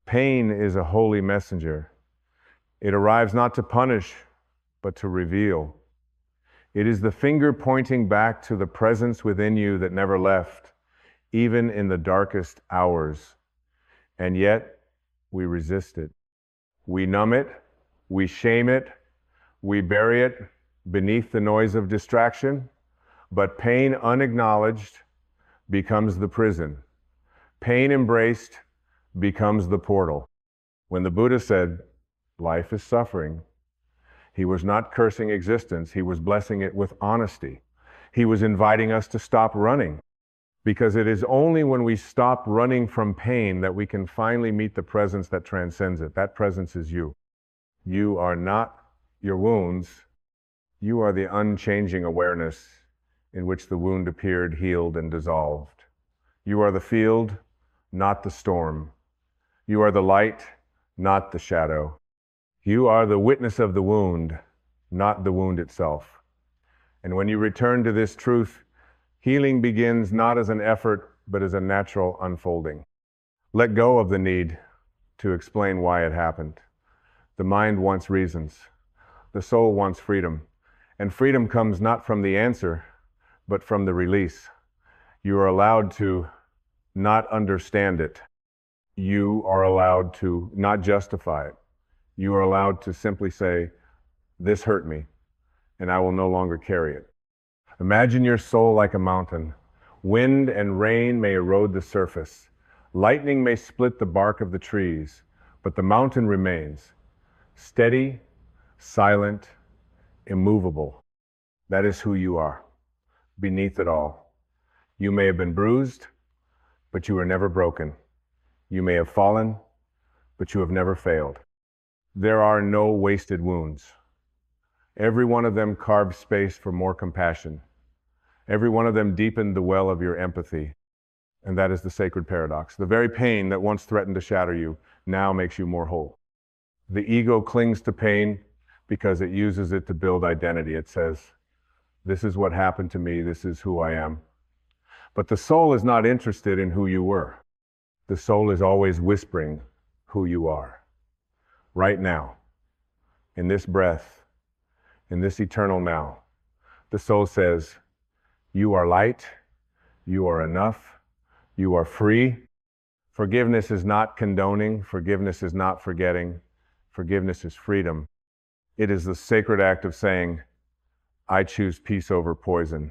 Pain is a holy messenger. It arrives not to punish, but to reveal. It is the finger pointing back to the presence within you that never left, even in the darkest hours. And yet, we resist it. We numb it, we shame it, we bury it beneath the noise of distraction, but pain unacknowledged becomes the prison. Pain embraced becomes the portal. When the Buddha said, life is suffering, he was not cursing existence, he was blessing it with honesty. He was inviting us to stop running, because it is only when we stop running from pain that we can finally meet the presence that transcends it. That presence is you. You are not your wounds. You are the unchanging awareness in which the wound appeared, healed, and dissolved. You are the field, not the storm. You are the light, not the shadow. You are the witness of the wound, not the wound itself. And when you return to this truth, healing begins not as an effort, but as a natural unfolding. Let go of the need to explain why it happened. The mind wants reasons. The soul wants freedom. And freedom comes not from the answer, but from the release. You are allowed to not understand it. You are allowed to not justify it. You are allowed to simply say, this hurt me, and I will no longer carry it. Imagine your soul like a mountain. Wind and rain may erode the surface. Lightning may split the bark of the trees, but the mountain remains. Steady, silent, immovable. That is who you are, beneath it all. You may have been bruised, but you are never broken. You may have fallen, but you have never failed. There are no wasted wounds. Every one of them carved space for more compassion. Every one of them deepened the well of your empathy. And that is the sacred paradox. The very pain that once threatened to shatter you now makes you more whole. The ego clings to pain because it uses it to build identity. It says, this is what happened to me, this is who I am. But the soul is not interested in who you were. The soul is always whispering who you are. Right now, in this breath, in this eternal now, the soul says, you are light, you are enough, you are free. Forgiveness is not condoning, forgiveness is not forgetting, forgiveness is freedom. It is the sacred act of saying, I choose peace over poison.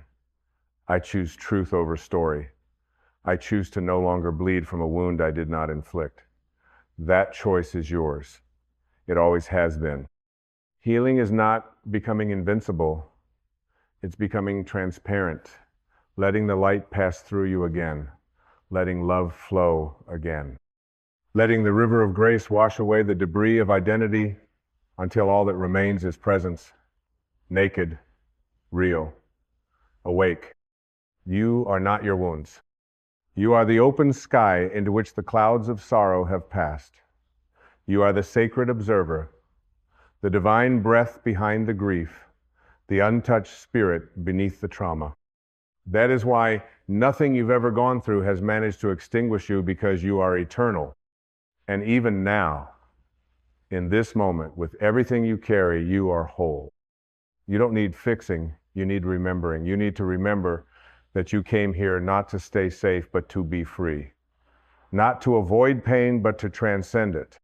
I choose truth over story. I choose to no longer bleed from a wound I did not inflict. That choice is yours. It always has been. Healing is not becoming invincible. It's becoming transparent, letting the light pass through you again, letting love flow again, letting the river of grace wash away the debris of identity until all that remains is presence, naked, real, awake. You are not your wounds. You are the open sky into which the clouds of sorrow have passed. You are the sacred observer, the divine breath behind the grief, the untouched spirit beneath the trauma. That is why nothing you've ever gone through has managed to extinguish you, because you are eternal. And even now, in this moment, with everything you carry, you are whole. You don't need fixing, you need remembering. You need to remember that you came here not to stay safe, but to be free. Not to avoid pain, but to transcend it.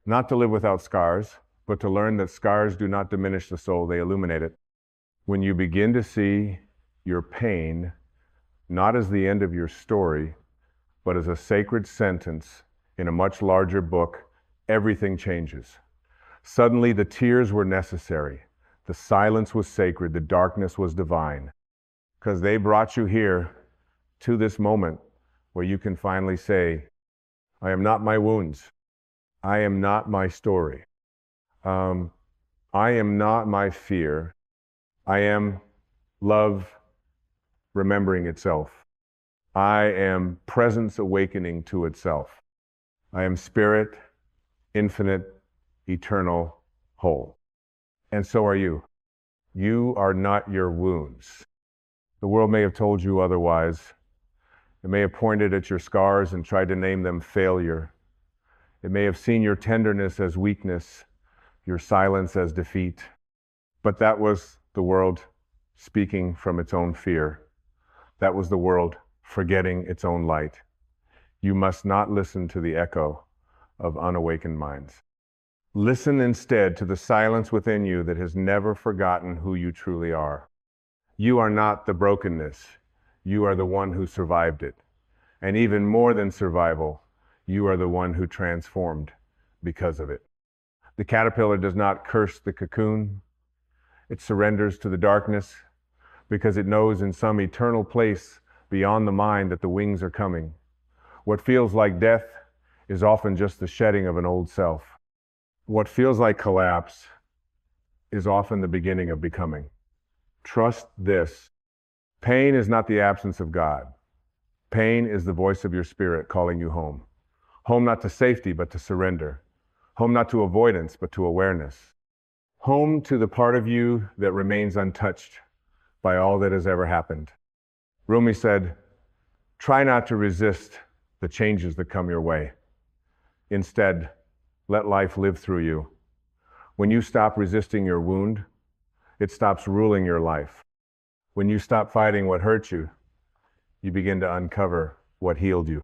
Not to live without scars, but to learn that scars do not diminish the soul, they illuminate it. When you begin to see your pain not as the end of your story, but as a sacred sentence in a much larger book, everything changes. Suddenly the tears were necessary. The silence was sacred. The darkness was divine. Because they brought you here to this moment where you can finally say, I am not my wounds. I am not my story. I am not my fear. I am love remembering itself. I am presence awakening to itself. I am spirit, infinite, eternal, whole. And so are you. You are not your wounds. The world may have told you otherwise. It may have pointed at your scars and tried to name them failure. It may have seen your tenderness as weakness, your silence as defeat. But that was the world speaking from its own fear. That was the world forgetting its own light. You must not listen to the echo of unawakened minds. Listen instead to the silence within you that has never forgotten who you truly are. You are not the brokenness. You are the one who survived it. And even more than survival, you are the one who transformed because of it. The caterpillar does not curse the cocoon. It surrenders to the darkness because it knows in some eternal place beyond the mind that the wings are coming. What feels like death is often just the shedding of an old self. What feels like collapse is often the beginning of becoming. Trust this. Pain is not the absence of God. Pain is the voice of your spirit calling you home. Home not to safety, but to surrender. Home not to avoidance, but to awareness. Home to the part of you that remains untouched by all that has ever happened. Rumi said, try not to resist the changes that come your way. Instead, let life live through you. When you stop resisting your wound, it stops ruling your life. When you stop fighting what hurt you, you begin to uncover what healed you.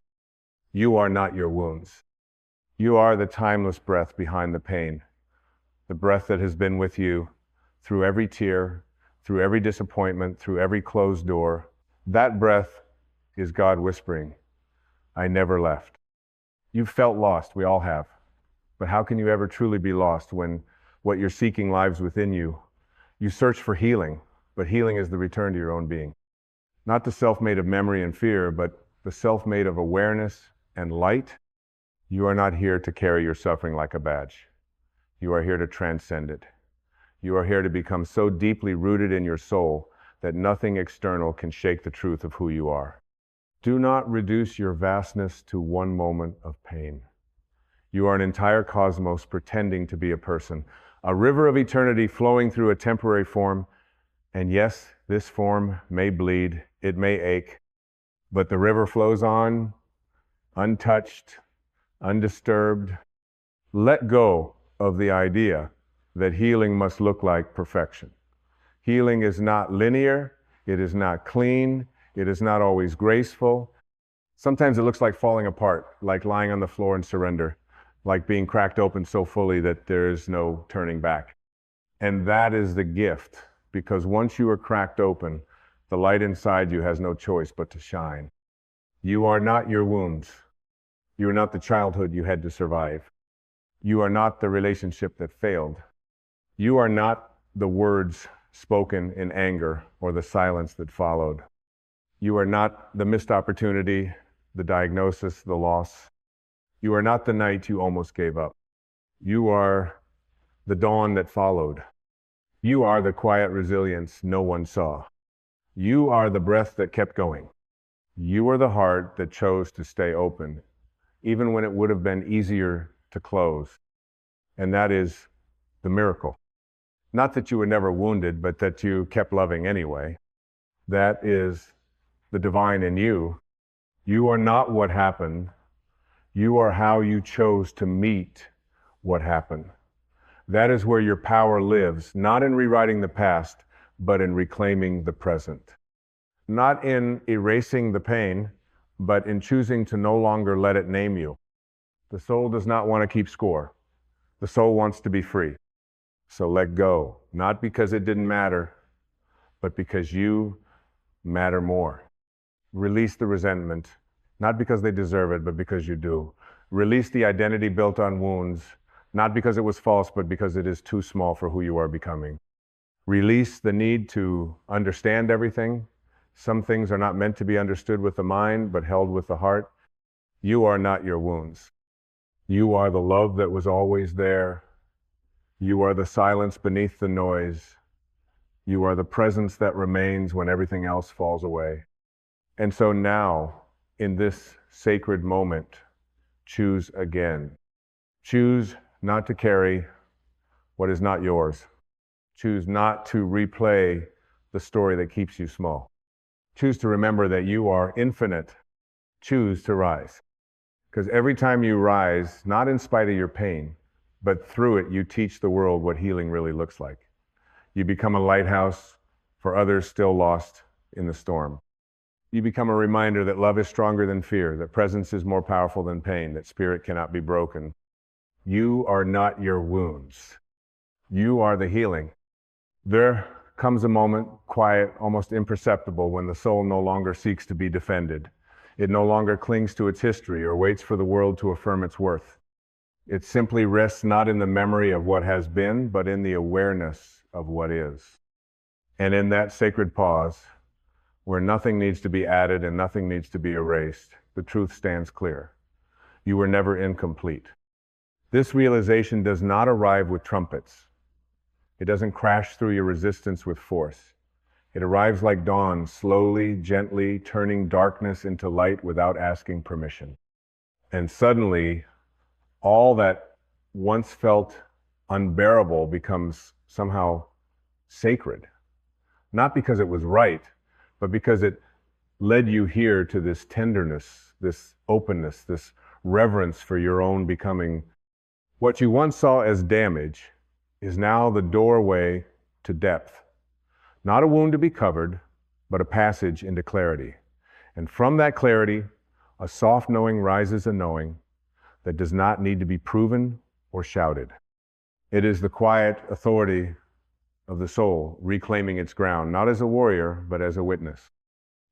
You are not your wounds. You are the timeless breath behind the pain, the breath that has been with you through every tear, through every disappointment, through every closed door. That breath is God whispering, I never left. You've felt lost, we all have. But how can you ever truly be lost when what you're seeking lives within you? You search for healing, but healing is the return to your own being. Not the self made of memory and fear, but the self made of awareness and light. You are not here to carry your suffering like a badge. You are here to transcend it. You are here to become so deeply rooted in your soul that nothing external can shake the truth of who you are. Do not reduce your vastness to one moment of pain. You are an entire cosmos pretending to be a person, a river of eternity flowing through a temporary form. And yes, this form may bleed, it may ache, but the river flows on, untouched, undisturbed. Let go of the idea that healing must look like perfection. Healing is not linear, it is not clean, it is not always graceful. Sometimes it looks like falling apart, like lying on the floor in surrender, like being cracked open so fully that there is no turning back. And that is the gift, because once you are cracked open, the light inside you has no choice but to shine. You are not your wounds. You are not the childhood you had to survive. You are not the relationship that failed. You are not the words spoken in anger or the silence that followed. You are not the missed opportunity, the diagnosis, the loss. You are not the night you almost gave up. You are the dawn that followed. You are the quiet resilience no one saw. You are the breath that kept going. You are the heart that chose to stay open, even when it would have been easier to close. And that is the miracle. Not that you were never wounded, but that you kept loving anyway. That is the divine in you. You are not what happened. You are how you chose to meet what happened. That is where your power lives, not in rewriting the past, but in reclaiming the present. Not in erasing the pain, but in choosing to no longer let it name you. The soul does not want to keep score. The soul wants to be free. So let go, not because it didn't matter, but because you matter more. Release the resentment, not because they deserve it, but because you do. Release the identity built on wounds, not because it was false, but because it is too small for who you are becoming. Release the need to understand everything. Some things are not meant to be understood with the mind, but held with the heart. You are not your wounds. You are the love that was always there. You are the silence beneath the noise. You are the presence that remains when everything else falls away. And so now, in this sacred moment, choose again. Choose not to carry what is not yours. Choose not to replay the story that keeps you small. Choose to remember that you are infinite. Choose to rise. Because every time you rise, not in spite of your pain, but through it, you teach the world what healing really looks like. You become a lighthouse for others still lost in the storm. You become a reminder that love is stronger than fear, that presence is more powerful than pain, that spirit cannot be broken. You are not your wounds. You are the healing. There comes a moment, quiet, almost imperceptible, when the soul no longer seeks to be defended. It no longer clings to its history or waits for the world to affirm its worth. It simply rests not in the memory of what has been, but in the awareness of what is. And in that sacred pause, where nothing needs to be added and nothing needs to be erased, the truth stands clear. You were never incomplete. This realization does not arrive with trumpets. It doesn't crash through your resistance with force. It arrives like dawn, slowly, gently, turning darkness into light without asking permission. And suddenly, all that once felt unbearable becomes somehow sacred. Not because it was right, but because it led you here to this tenderness, this openness, this reverence for your own becoming. What you once saw as damage is now the doorway to depth. Not a wound to be covered, but a passage into clarity. And from that clarity, a soft knowing rises a knowing that does not need to be proven or shouted. It is the quiet authority of the soul reclaiming its ground, not as a warrior, but as a witness.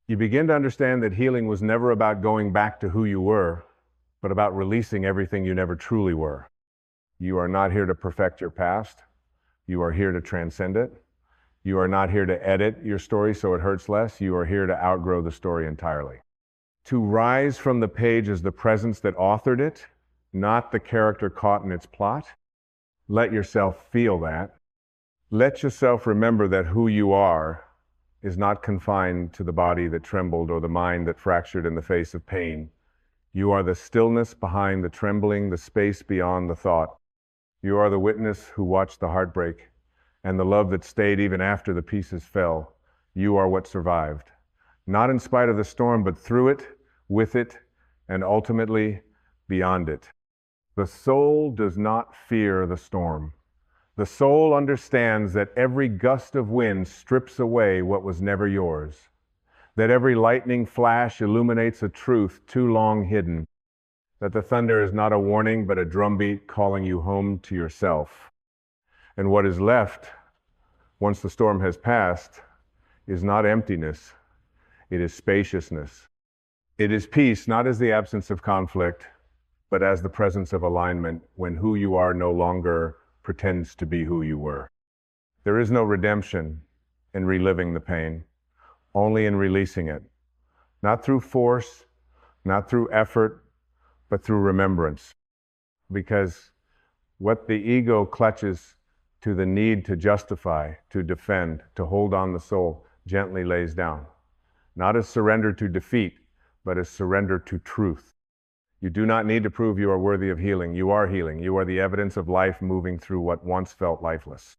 You begin to understand that healing was never about going back to who you were, but about releasing everything you never truly were. You are not here to perfect your past. You are here to transcend it. You are not here to edit your story so it hurts less. You are here to outgrow the story entirely. To rise from the page as the presence that authored it, not the character caught in its plot. Let yourself feel that. Let yourself remember that who you are is not confined to the body that trembled or the mind that fractured in the face of pain. You are the stillness behind the trembling, the space beyond the thought. You are the witness who watched the heartbreak and the love that stayed even after the pieces fell. You are what survived. Not in spite of the storm, but through it, with it, and ultimately beyond it. The soul does not fear the storm. The soul understands that every gust of wind strips away what was never yours, that every lightning flash illuminates a truth too long hidden, that the thunder is not a warning but a drumbeat calling you home to yourself. And what is left, once the storm has passed, is not emptiness, it is spaciousness. It is peace, not as the absence of conflict, but as the presence of alignment when who you are no longer pretends to be who you were. There is no redemption in reliving the pain, only in releasing it. Not through force, not through effort, but through remembrance. Because what the ego clutches to the need to justify, to defend, to hold on the soul, gently lays down. Not as surrender to defeat, but as surrender to truth. You do not need to prove you are worthy of healing. You are healing. You are the evidence of life moving through what once felt lifeless.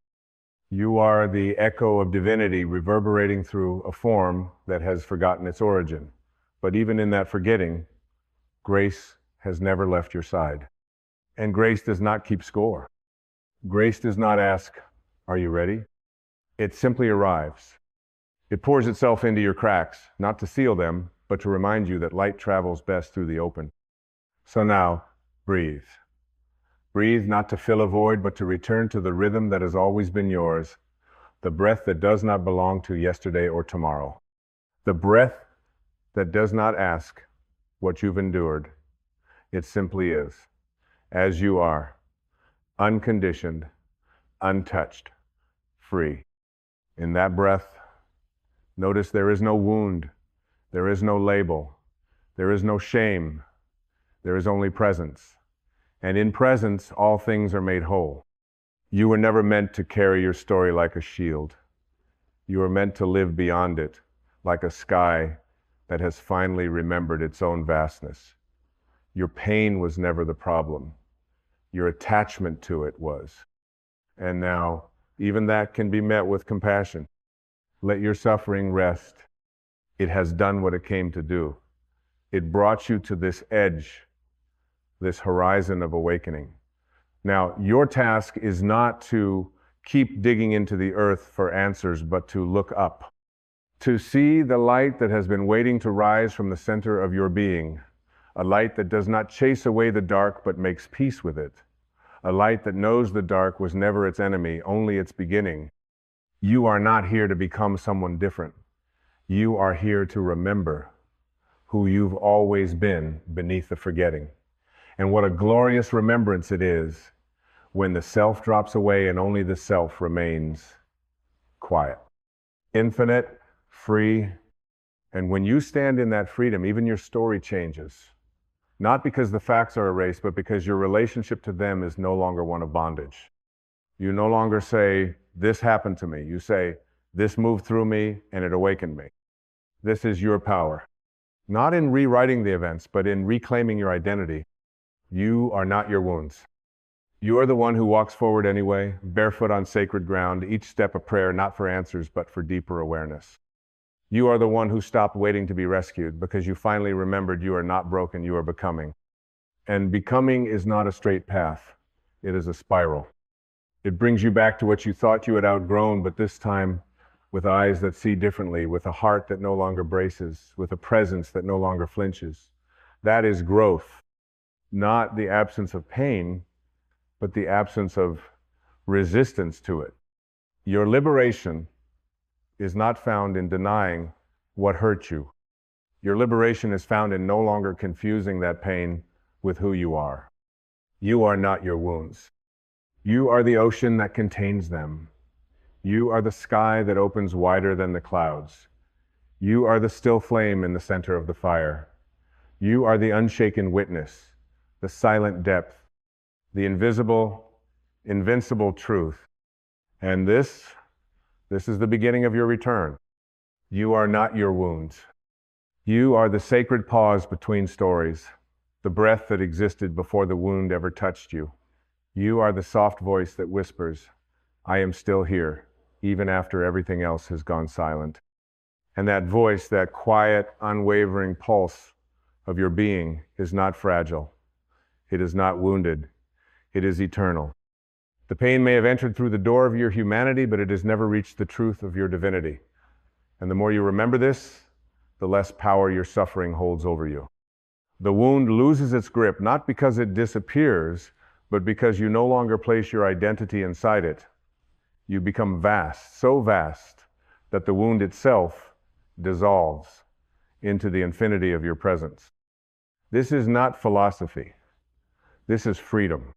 You are the echo of divinity reverberating through a form that has forgotten its origin. But even in that forgetting, grace has never left your side. And grace does not keep score. Grace does not ask, "Are you ready?" It simply arrives. It pours itself into your cracks, not to seal them, but to remind you that light travels best through the open. So now, breathe. Breathe not to fill a void, but to return to the rhythm that has always been yours, the breath that does not belong to yesterday or tomorrow, the breath that does not ask what you've endured. It simply is, as you are, unconditioned, untouched, free. In that breath, notice there is no wound, there is no label, there is no shame, there is only presence. And in presence, all things are made whole. You were never meant to carry your story like a shield. You were meant to live beyond it, like a sky that has finally remembered its own vastness. Your pain was never the problem. Your attachment to it was. And now, even that can be met with compassion. Let your suffering rest. It has done what it came to do. It brought you to this edge, this horizon of awakening. Now, your task is not to keep digging into the earth for answers, but to look up, to see the light that has been waiting to rise from the center of your being, a light that does not chase away the dark, but makes peace with it, a light that knows the dark was never its enemy, only its beginning. You are not here to become someone different. You are here to remember who you've always been beneath the forgetting. And what a glorious remembrance it is when the self drops away and only the self remains quiet, infinite, free. And when you stand in that freedom, even your story changes. Not because the facts are erased, but because your relationship to them is no longer one of bondage. You no longer say, "This happened to me." You say, "This moved through me and it awakened me." This is your power. Not in rewriting the events, but in reclaiming your identity. You are not your wounds. You are the one who walks forward anyway, barefoot on sacred ground, each step a prayer, not for answers, but for deeper awareness. You are the one who stopped waiting to be rescued because you finally remembered you are not broken, you are becoming. And becoming is not a straight path. It is a spiral. It brings you back to what you thought you had outgrown, but this time with eyes that see differently, with a heart that no longer braces, with a presence that no longer flinches. That is growth. Not the absence of pain, but the absence of resistance to it. Your liberation is not found in denying what hurt you. Your liberation is found in no longer confusing that pain with who you are. You are not your wounds. You are the ocean that contains them. You are the sky that opens wider than the clouds. You are the still flame in the center of the fire. You are the unshaken witness, the silent depth, the invisible, invincible truth. And this is the beginning of your return. You are not your wounds. You are the sacred pause between stories, the breath that existed before the wound ever touched you. You are the soft voice that whispers, "I am still here," even after everything else has gone silent. And that voice, that quiet, unwavering pulse of your being is not fragile. It is not wounded. It is eternal. The pain may have entered through the door of your humanity, but it has never reached the truth of your divinity. And the more you remember this, the less power your suffering holds over you. The wound loses its grip, not because it disappears, but because you no longer place your identity inside it. You become vast, so vast that the wound itself dissolves into the infinity of your presence. This is not philosophy. This is freedom.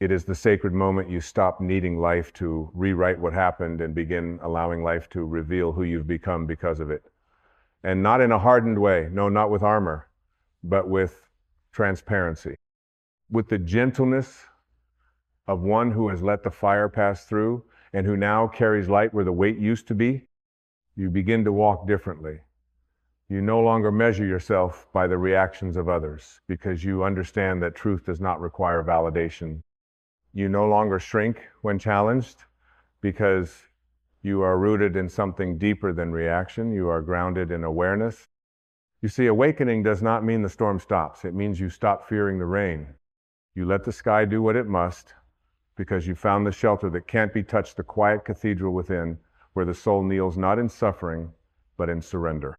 It is the sacred moment you stop needing life to rewrite what happened and begin allowing life to reveal who you've become because of it. And not in a hardened way, no, not with armor, but with transparency. With the gentleness of one who has let the fire pass through and who now carries light where the weight used to be, you begin to walk differently. You no longer measure yourself by the reactions of others because you understand that truth does not require validation. You no longer shrink when challenged because you are rooted in something deeper than reaction. You are grounded in awareness. You see, awakening does not mean the storm stops. It means you stop fearing the rain. You let the sky do what it must because you found the shelter that can't be touched, the quiet cathedral within where the soul kneels not in suffering, but in surrender.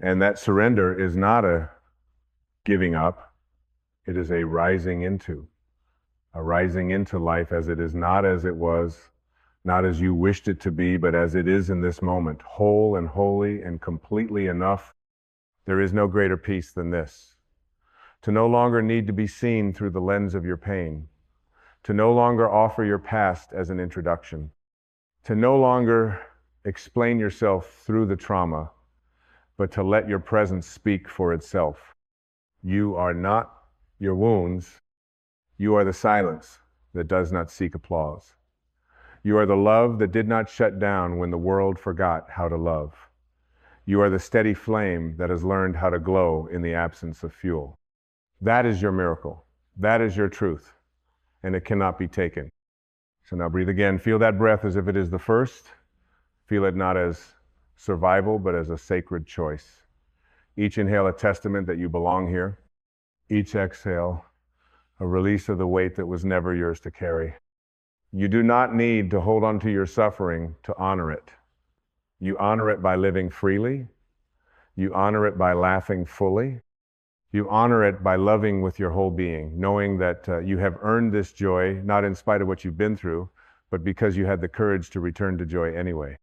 And that surrender is not a giving up. It is a rising into life as it is, not as it was, not as you wished it to be, but as it is in this moment, whole and holy and completely enough. There is no greater peace than this. To no longer need to be seen through the lens of your pain. To no longer offer your past as an introduction. To no longer explain yourself through the trauma, but to let your presence speak for itself. You are not your wounds. You are the silence that does not seek applause. You are the love that did not shut down when the world forgot how to love. You are the steady flame that has learned how to glow in the absence of fuel. That is your miracle. That is your truth, and it cannot be taken. So now breathe again. Feel that breath as if it is the first. Feel it not as survival, but as a sacred choice. Each inhale a testament that you belong here. Each exhale a release of the weight that was never yours to carry. You do not need to hold on to your suffering to honor it. You honor it by living freely. You honor it by laughing fully. You honor it by loving with your whole being, knowing that you have earned this joy, not in spite of what you've been through, but because you had the courage to return to joy anyway.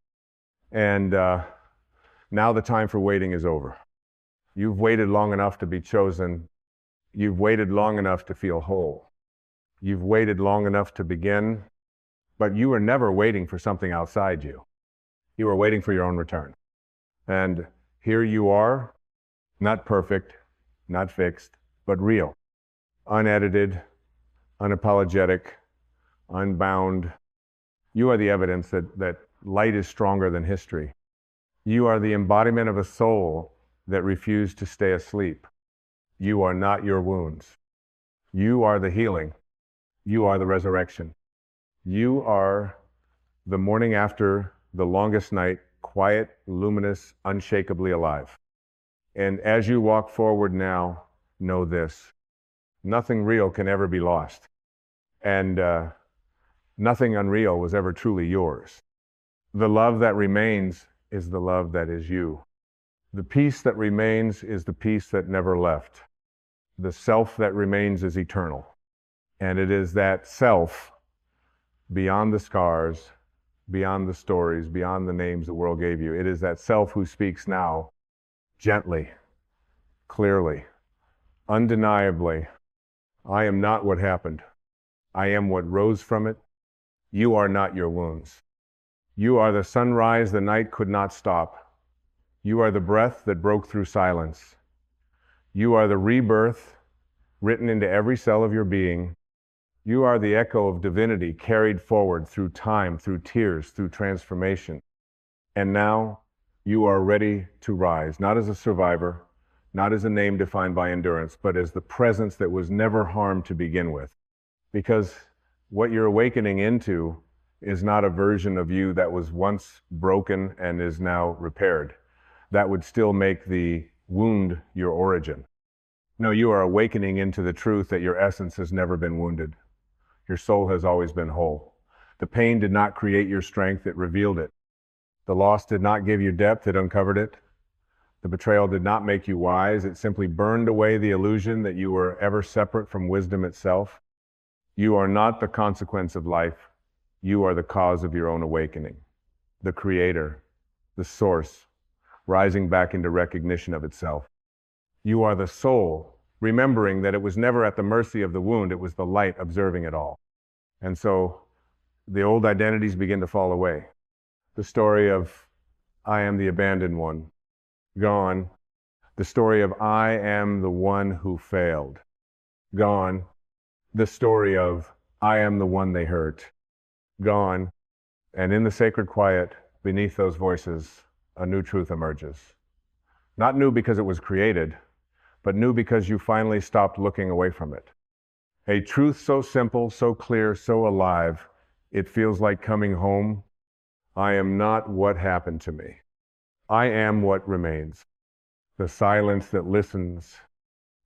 And now the time for waiting is over. You've waited long enough to be chosen. You've waited long enough to feel whole. You've waited long enough to begin, but you were never waiting for something outside you. You were waiting for your own return. And here you are, not perfect, not fixed, but real, unedited, unapologetic, unbound. You are the evidence that light is stronger than history. You are the embodiment of a soul that refused to stay asleep. You are not your wounds. You are the healing. You are the resurrection. You are the morning after the longest night, quiet, luminous, unshakably alive. And as you walk forward now, know this: nothing real can ever be lost. And nothing unreal was ever truly yours. The love that remains is the love that is you. The peace that remains is the peace that never left. The self that remains is eternal. And it is that self, beyond the scars, beyond the stories, beyond the names the world gave you. It is that self who speaks now, gently, clearly, undeniably. I am not what happened. I am what rose from it. You are not your wounds. You are the sunrise the night could not stop. You are the breath that broke through silence. You are the rebirth written into every cell of your being. You are the echo of divinity carried forward through time, through tears, through transformation. And now you are ready to rise, not as a survivor, not as a name defined by endurance, but as the presence that was never harmed to begin with. Because what you're awakening into is not a version of you that was once broken and is now repaired. That would still make the wound your origin. No, you are awakening into the truth that your essence has never been wounded. Your soul has always been whole. The pain did not create your strength, it revealed it. The loss did not give you depth, it uncovered it. The betrayal did not make you wise, it simply burned away the illusion that you were ever separate from wisdom itself. You are not the consequence of life. You are the cause of your own awakening. The creator, the source, rising back into recognition of itself. You are the soul, remembering that it was never at the mercy of the wound, it was the light observing it all. And so the old identities begin to fall away. The story of I am the abandoned one, gone. The story of I am the one who failed, gone. The story of I am the one they hurt, gone. And in the sacred quiet, beneath those voices, a new truth emerges. Not new because it was created, but new because you finally stopped looking away from it. A truth so simple, so clear, so alive, it feels like coming home. I am not what happened to me. I am what remains. The silence that listens,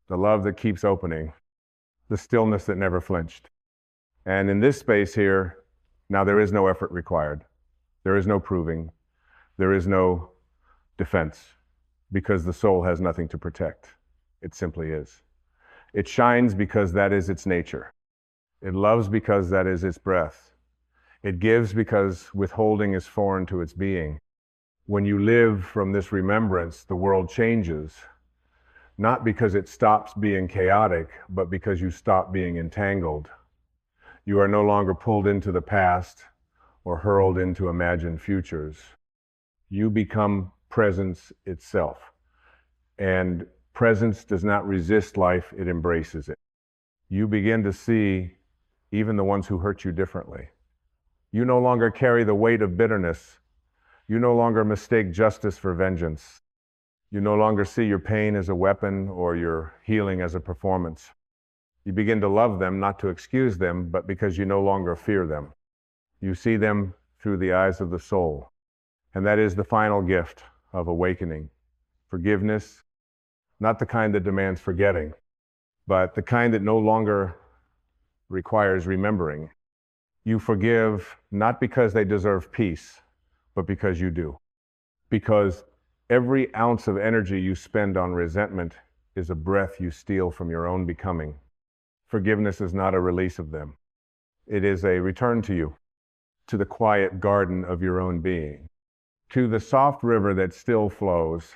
the love that keeps opening, the stillness that never flinched. And in this space here, now there is no effort required. There is no proving. There is no defense, because the soul has nothing to protect. It simply is. It shines because that is its nature. It loves because that is its breath. It gives because withholding is foreign to its being. When you live from this remembrance, the world changes, not because it stops being chaotic, but because you stop being entangled. You are no longer pulled into the past or hurled into imagined futures. You become presence itself. And presence does not resist life, it embraces it. You begin to see even the ones who hurt you differently. You no longer carry the weight of bitterness. You no longer mistake justice for vengeance. You no longer see your pain as a weapon or your healing as a performance. You begin to love them, not to excuse them, but because you no longer fear them. You see them through the eyes of the soul. And that is the final gift of awakening. Forgiveness, not the kind that demands forgetting, but the kind that no longer requires remembering. You forgive not because they deserve peace, but because you do. Because every ounce of energy you spend on resentment is a breath you steal from your own becoming. Forgiveness is not a release of them. It is a return to you, to the quiet garden of your own being, to the soft river that still flows,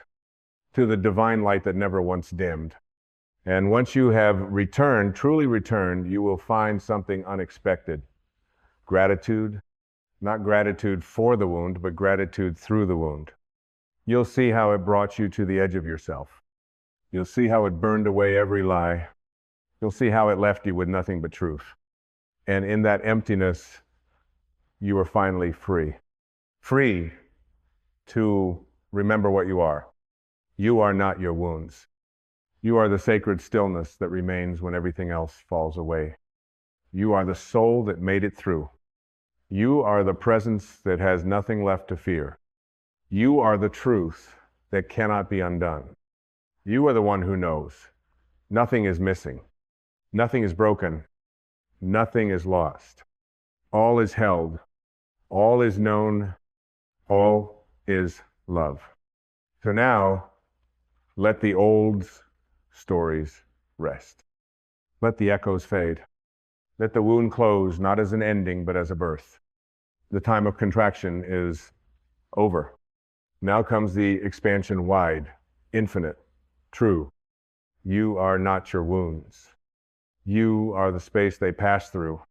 to the divine light that never once dimmed. And once you have returned, truly returned, you will find something unexpected. Gratitude, not gratitude for the wound, but gratitude through the wound. You'll see how it brought you to the edge of yourself. You'll see how it burned away every lie. You'll see how it left you with nothing but truth. And in that emptiness, you are finally free. Free to remember what you are. You are not your wounds. You are the sacred stillness that remains when everything else falls away. You are the soul that made it through. You are the presence that has nothing left to fear. You are the truth that cannot be undone. You are the one who knows. Nothing is missing. Nothing is broken. Nothing is lost. All is held. All is known. All is love. So now, let the old stories rest. Let the echoes fade. Let the wound close, not as an ending, but as a birth. The time of contraction is over. Now comes the expansion wide, infinite, true. You are not your wounds. You are the space they pass through.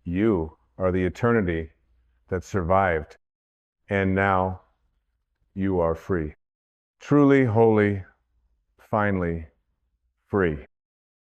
You are the eternity that survived. And now you are free. Truly, wholly, finally free.